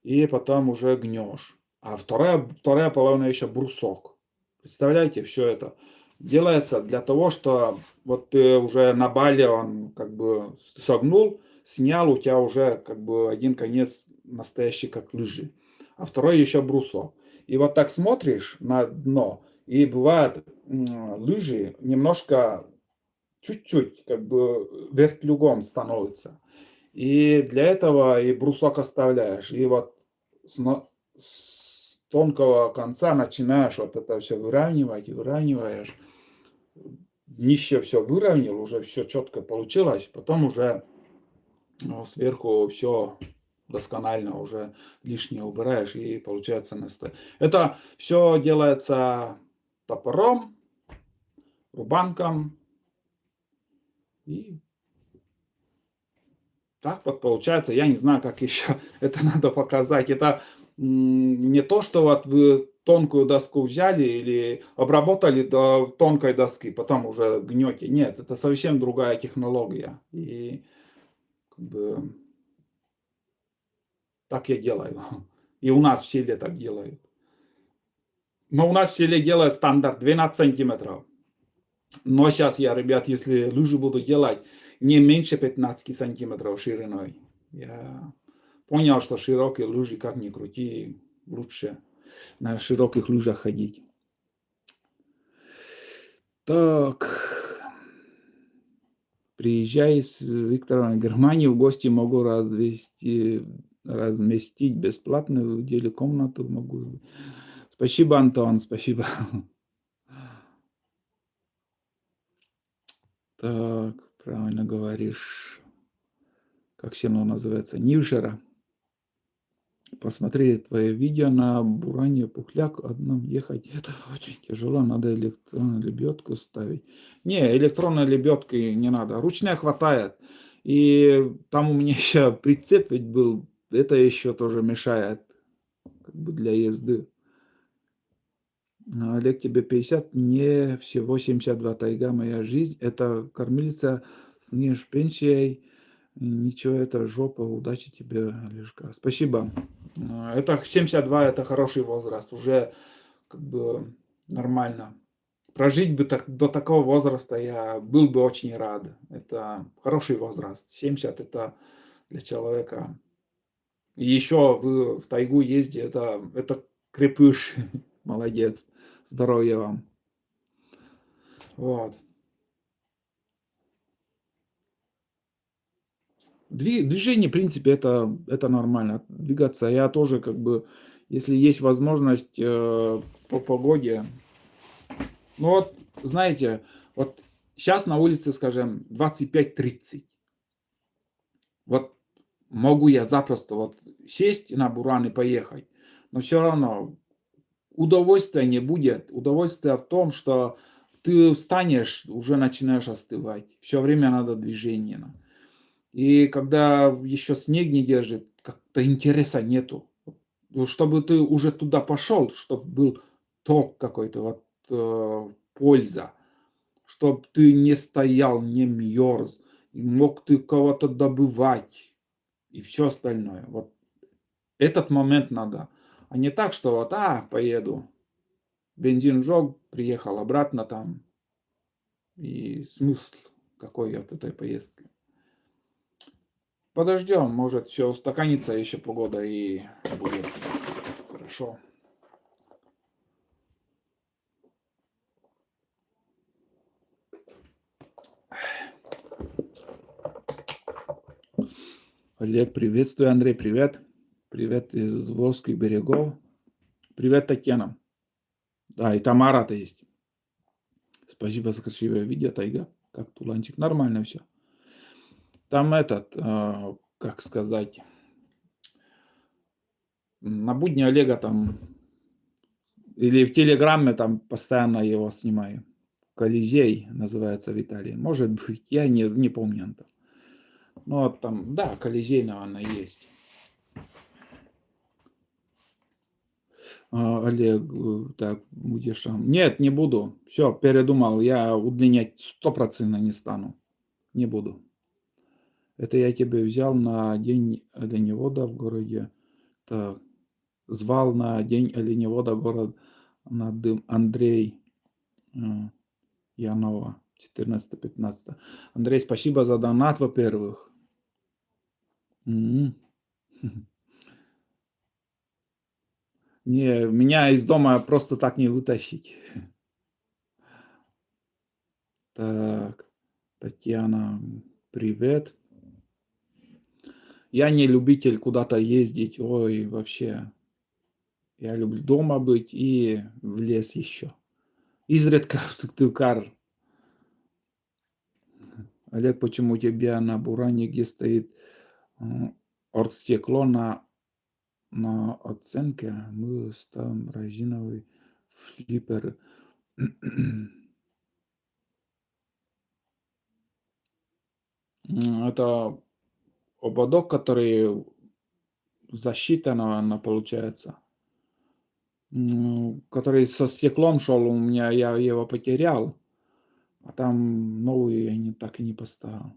и потом уже гнешь. А вторая половина еще брусок. Представляете, все это делается для того, что вот ты уже на бале он как бы согнул, снял, у тебя уже как бы один конец настоящий как лыжи, а второй еще брусок. И вот так смотришь на дно, и бывает лыжи немножко чуть-чуть как бы вертлюгом становится. И для этого и брусок оставляешь. И вот с тонкого конца начинаешь вот это все выравнивать и выравниваешь. Днище все выровнял, уже все четко получилось. Потом уже сверху все досконально уже лишнее убираешь и получается настой. Это все делается топором, рубанком и так вот получается, я не знаю, как еще это надо показать. Это не то, что вот вы тонкую доску взяли или обработали до тонкой доски, потом уже гнете. Нет, это совсем другая технология. И как бы так я делаю. И у нас в селе так делают. Но у нас в селе делают стандарт 12 сантиметров. Но сейчас я, ребят, если лыжи буду делать, не меньше 15 сантиметров шириной. Я понял, что широкие лыжи, как ни крути, лучше на широких лыжах ходить. Так. Приезжай с Виктором в Германию, в гости могу разместить бесплатно, в деле комнату могу. Спасибо, Антон, спасибо. Так, правильно говоришь. Как село называется? Нившера. Посмотри твое видео на буране пухляк одном ехать. Это очень тяжело, надо электронную лебедку ставить. Не, электронной лебедки не надо. Ручная хватает. И там у меня еще прицеп ведь был. Это еще тоже мешает как бы для езды. Олег, тебе 50, мне всего 72 тайга, моя жизнь. Это кормилица с ниж пенсией. Ничего, это жопа, удачи тебе, Олежка. Спасибо. Это 72, это хороший возраст, уже как бы нормально. Прожить бы до такого возраста я был бы очень рад. Это хороший возраст. 70 это для человека. И еще вы в тайгу ездите, это крепыш. Молодец. Здоровья вам. Вот. Движение, в принципе, это нормально. Двигаться. Я тоже как бы, если есть возможность по погоде. Ну вот, знаете, вот сейчас на улице, скажем, 25-30. Вот могу я запросто вот сесть на буран и поехать. Но все равно удовольствия не будет. Удовольствие в том, что ты встанешь, уже начинаешь остывать. Все время надо движение. И когда еще снег не держит, как-то интереса нету. Вот чтобы ты уже туда пошел, чтобы был ток какой-то, вот польза, чтобы ты не стоял, не мерз, и мог ты кого-то добывать и все остальное. Вот этот момент надо. А не так, что вот, поеду, бензин жег, приехал обратно там, и смысл какой от этой поездки. Подождем, может, все устаканится еще погода и будет хорошо. Олег, приветствую, Андрей, привет. Привет из Волжских берегов. Привет, Татьяна. Да, и Тамара-то есть. Спасибо за красивое видео, Тайга. Как туланчик. Нормально все. Там как сказать, на будни Олега там Или в Телеграме там постоянно его снимаю. Колизей называется в Италии. Может быть, я не помню. Ну, вот там, да, Колизей, наверное, есть. Олег, так, будешь там. Нет, не буду. Все, передумал. Я удлинять 100% не стану. Не буду. Это я тебе взял на день оленевода в городе. Так, звал на день оленевода город Андрей э, Янова, 14-15. Андрей, спасибо за донат, во-первых. М. Не, меня из дома просто так не вытащить. Так, Татьяна, привет. Я не любитель куда-то ездить. Ой, вообще. Я люблю дома быть и в лес еще. Изредка в Сыктывкар. Олег, почему у тебя на Буране, где стоит оргстекло на оценке, мы ставим резиновый флиппер. Это ободок, который защита, наверно, получается. Который со стеклом шел у меня, я его потерял, а там новый я так и не поставил.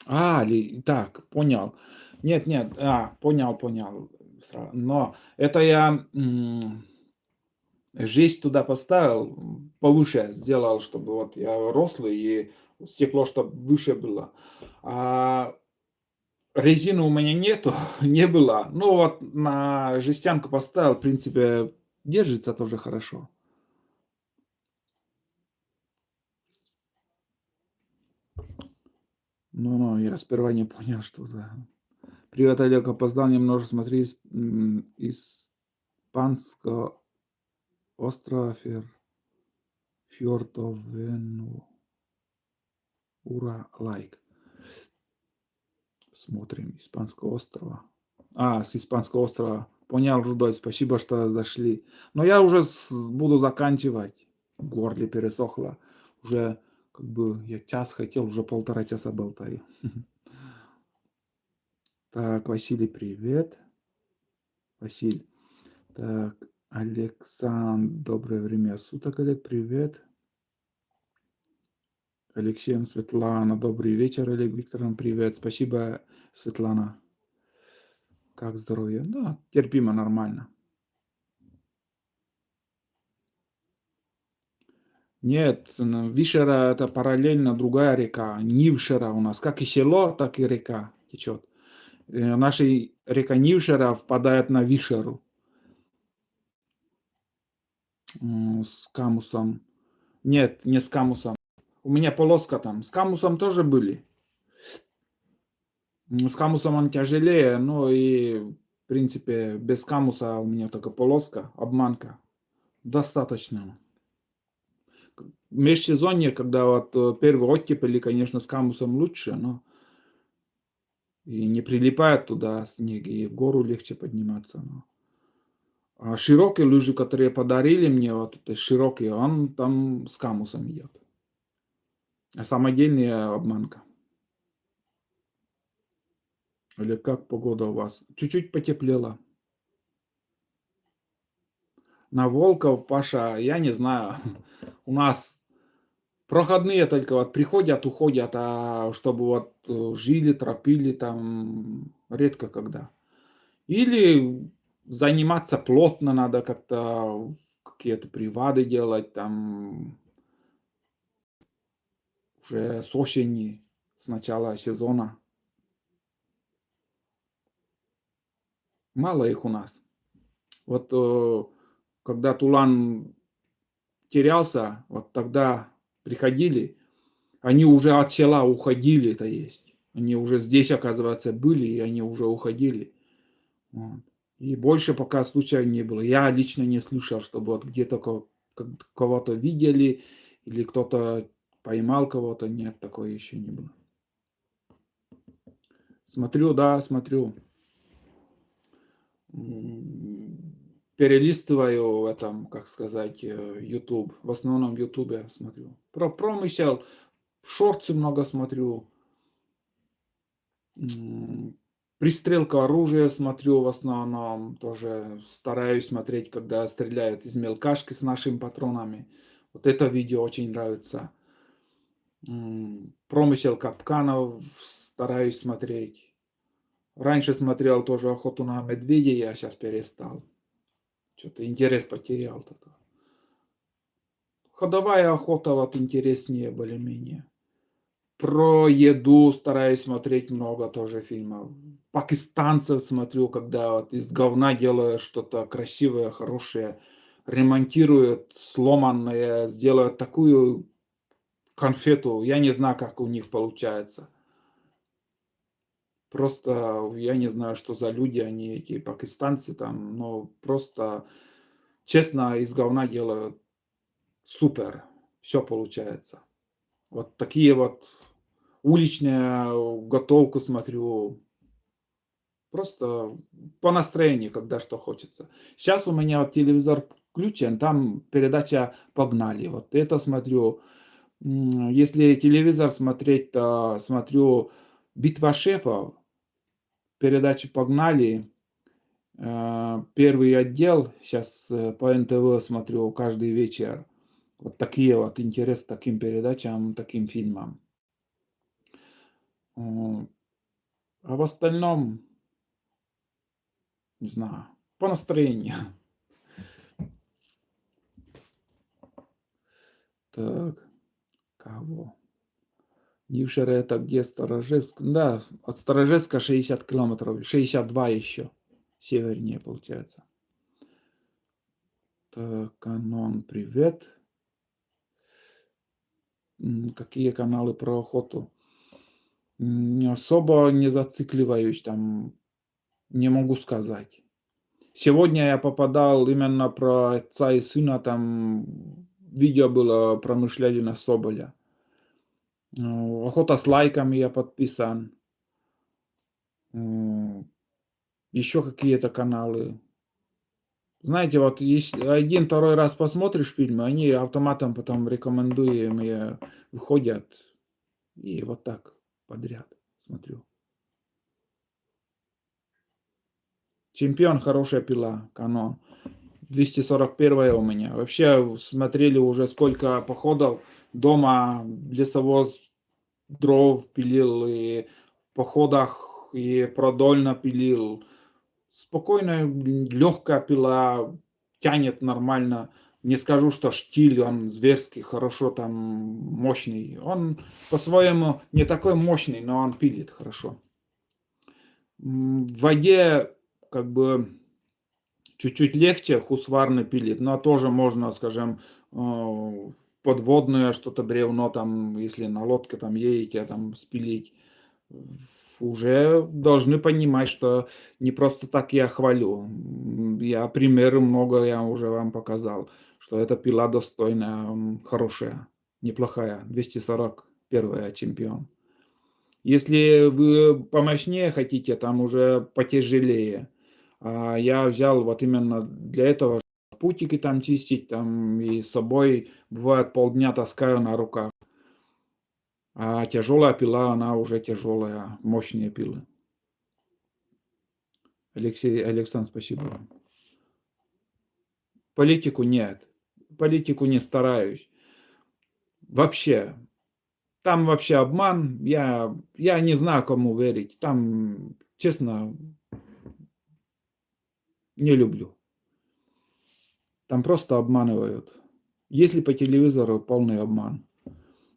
Так, понял. Нет, нет, понял. Но это я, жесть туда поставил, повыше сделал, чтобы вот я рослый и стекло чтоб выше было. А резины у меня нету, не было. Ну вот на жестянку поставил, в принципе, держится тоже хорошо. Ну, я сперва не понял, что за. Привет, Олег, опоздал немного, смотри, испанского острова Фьортовену. Ура, лайк. Смотрим, испанского острова. С испанского острова. Понял, Рудой, спасибо, что зашли. Но я уже буду заканчивать. В горле пересохло. Уже как бы я час хотел, уже 1,5 часа болтаю. Так, Василий, привет. Василий. Так, Александр, доброе время суток, Олег, привет. Алексей, Светлана, добрый вечер, Олег Викторовна, привет. Спасибо, Светлана. Как здоровье? Да, терпимо, нормально. Нет, Вишера это параллельно другая река. Нившера у нас. Как и село, так и река течет. Наша река Нившера впадает на Вишеру с Камусом. Нет, не с Камусом. У меня полоска там. С Камусом тоже были. С Камусом он тяжелее, но и в принципе без Камуса у меня только полоска, обманка. Достаточно. В межсезонье, когда вот первый оттепели, конечно, с Камусом лучше, но и не прилипает туда снег, и в гору легче подниматься. А широкие лыжи, которые подарили мне, вот это широкие, он там с Камусом идет. А самодельная обманка. Или как погода у вас? Чуть-чуть потеплело. На Волков, Паша, я не знаю. У нас проходные только вот приходят, уходят, а чтобы вот жили, тропили там редко когда. Или заниматься плотно надо как-то, какие-то привады делать там уже с осени, с начала сезона. Мало их у нас. Вот когда Тулан терялся, вот тогда приходили, они уже от села уходили, то есть. Они уже здесь, оказывается, были, и они уже уходили. Вот. И больше пока случаев не было. Я лично не слышал, чтобы вот где-то кого-то видели или кто-то поймал кого-то. Нет, такое еще не было. Смотрю, да, смотрю. Перелистываю в этом, как сказать, YouTube. В основном в YouTube смотрю. Про промысел, шорты много смотрю. М, Пристрелка оружия смотрю в основном. Тоже стараюсь смотреть, когда стреляют из мелкашки с нашими патронами. Вот это видео очень нравится. Промысел капканов стараюсь смотреть. Раньше смотрел тоже охоту на медведя, я сейчас перестал. Что-то интерес потерял. Ходовая охота вот интереснее более-менее. Про еду стараюсь смотреть много тоже фильмов. Пакистанцев смотрю, когда вот из говна делают что-то красивое, хорошее, ремонтируют сломанное, сделают такую конфету. Я не знаю, как у них получается. Просто я не знаю, что за люди они, эти пакистанцы там, но просто честно из говна делают супер. Все получается. Вот такие вот уличные готовку смотрю. Просто по настроению, когда что хочется. Сейчас у меня вот телевизор включен, там передача "Погнали". Вот это смотрю. Если телевизор смотреть, то смотрю "Битва шефов", передачу "Погнали", 1 отдел. Сейчас по НТВ смотрю каждый вечер. Вот такие вот интерес к таким передачам, таким фильмам. М, А в остальном, не знаю, по настроению. Так, кого? Нившер это где Сторожевск? Да, от Сторожевска 60 километров, 62 еще севернее получается. Так, Канон, привет. Какие каналы про охоту? Не особо не зацикливаюсь там, не могу сказать. Сегодня я попадал именно про отца и сына, там видео было про Мышлядина Соболя. Охота с лайками я подписан. Еще какие-то каналы. Знаете, вот если один, второй раз посмотришь фильмы, они автоматом потом рекомендуемые выходят. И вот так подряд смотрю. "Чемпион", хорошая пила, "Канон". 241 у меня. Вообще смотрели уже сколько походов. Дома лесовоз дров пилил, и в походах, и продольно пилил. Спокойная, легкая пила, тянет нормально. Не скажу, что штиль, он зверский, хорошо там мощный. Он по-своему не такой мощный, но он пилит хорошо. В воде как бы чуть-чуть легче хусварный пилит, но тоже можно, скажем, подводное что-то бревно там, если на лодке там едете, там спилить. Уже должны понимать, что не просто так я хвалю. Я примеры много я уже вам показал, что эта пила достойная, хорошая, неплохая. 241 "Чемпион". Если вы помощнее хотите, там уже потяжелее. Я взял вот именно для этого, путики там чистить, там и с собой, бывает, полдня таскаю на руках. А тяжелая пила, она уже тяжелая, мощные пилы. Александр, спасибо вам. Политику нет. Политику не стараюсь. Вообще. Там вообще обман. Я не знаю, кому верить. Там, честно, не люблю. Там просто обманывают. Если по телевизору, полный обман.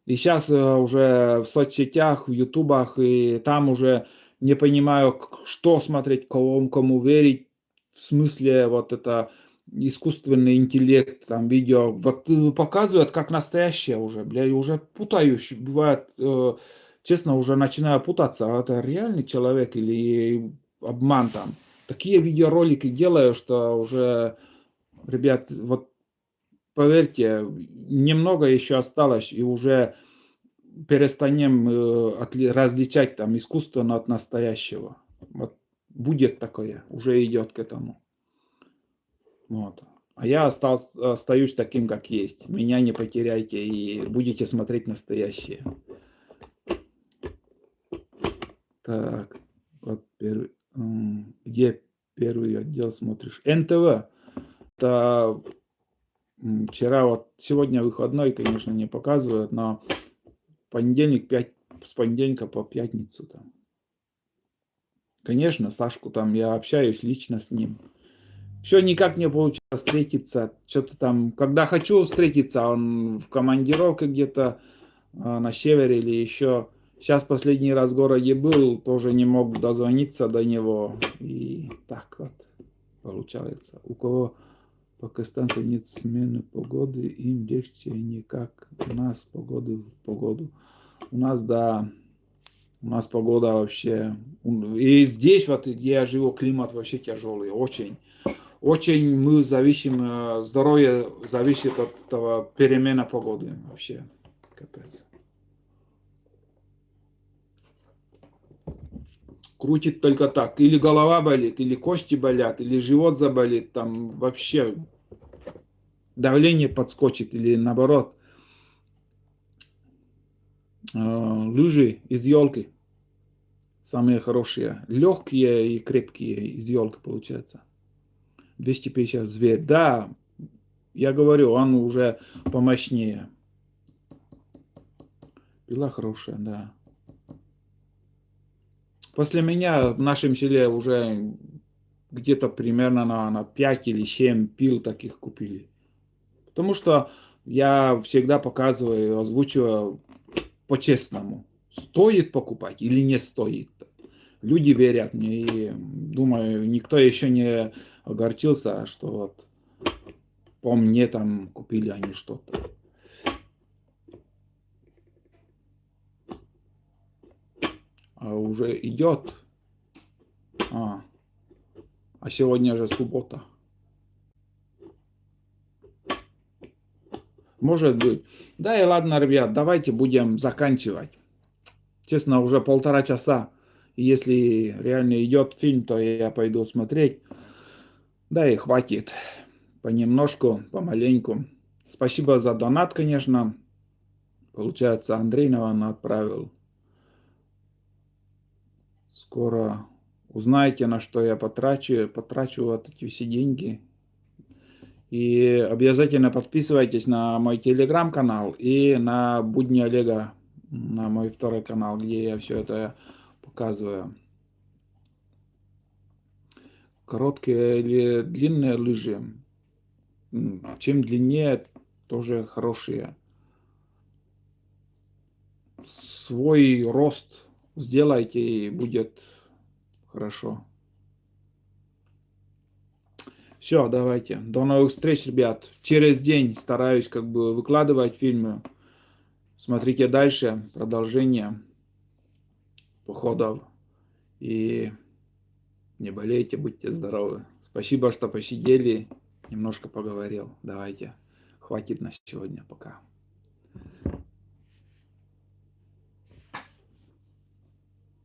И сейчас уже в соцсетях, в ютубах, и там уже не понимаю, что смотреть, кому верить. В смысле, вот это искусственный интеллект, там видео, вот показывают как настоящее уже, бля, и уже путаюсь, бывает, честно, уже начинаю путаться, а это реальный человек или обман там. Такие видеоролики делаю, что уже, ребят, вот поверьте, немного еще осталось, и уже перестанем различать там искусственно от настоящего. Вот будет такое, уже идет к этому. Вот. А я остаюсь таким, как есть. Меня не потеряйте и будете смотреть настоящее. Так, вот где первый отдел смотришь? НТВ. Это вчера, вот сегодня выходной, конечно, не показывают, но понедельник, с понедельника по пятницу там. Конечно, Сашку там я общаюсь лично с ним. Все никак не получилось встретиться. Что-то там, когда хочу встретиться, он в командировке где-то на севере или еще. Сейчас последний раз в городе был, тоже не мог дозвониться до него. И так вот получается. У кого пакистанцы нет смены погоды, им легче не как у нас погоды в погоду. У нас, да, у нас погода вообще... И здесь, вот где я живу, климат вообще тяжелый, очень. Очень мы зависим, здоровье зависит от этого перемена погоды вообще. Капец. Крутит только так. Или голова болит, или кости болят, или живот заболит. Там вообще давление подскочит, или наоборот. Лыжи из елки. Самые хорошие. Легкие и крепкие из елки получается. 250 зверь. Да, я говорю, он уже помощнее. Пила хорошая, да. После меня в нашем селе уже где-то примерно на 5 или 7 пил таких купили. Потому что я всегда показываю, озвучиваю по-честному. Стоит покупать или не стоит. Люди верят мне, и думаю, никто еще не огорчился, что вот по мне там купили они что-то. А уже идет. А сегодня же суббота. Может быть. Да и ладно, ребят, давайте будем заканчивать. Честно, уже 1,5 часа. И если реально идет фильм, то я пойду смотреть. Да и хватит. Понемножку, помаленьку. Спасибо за донат, конечно. Получается, Андрей нам отправил. Скоро узнаете, на что я потрачу вот эти все деньги. И обязательно подписывайтесь на мой телеграм-канал и на Будни Олега, на мой второй канал, где я все это показываю. Короткие или длинные лыжи. Чем длиннее, тоже хорошие. Свой рост сделайте, и будет хорошо. Все, давайте. До новых встреч, ребят. Через день стараюсь как бы выкладывать фильмы. Смотрите дальше, продолжение походов. И не болейте, будьте здоровы. Спасибо, что посидели, немножко поговорил. Давайте. Хватит на сегодня. Пока.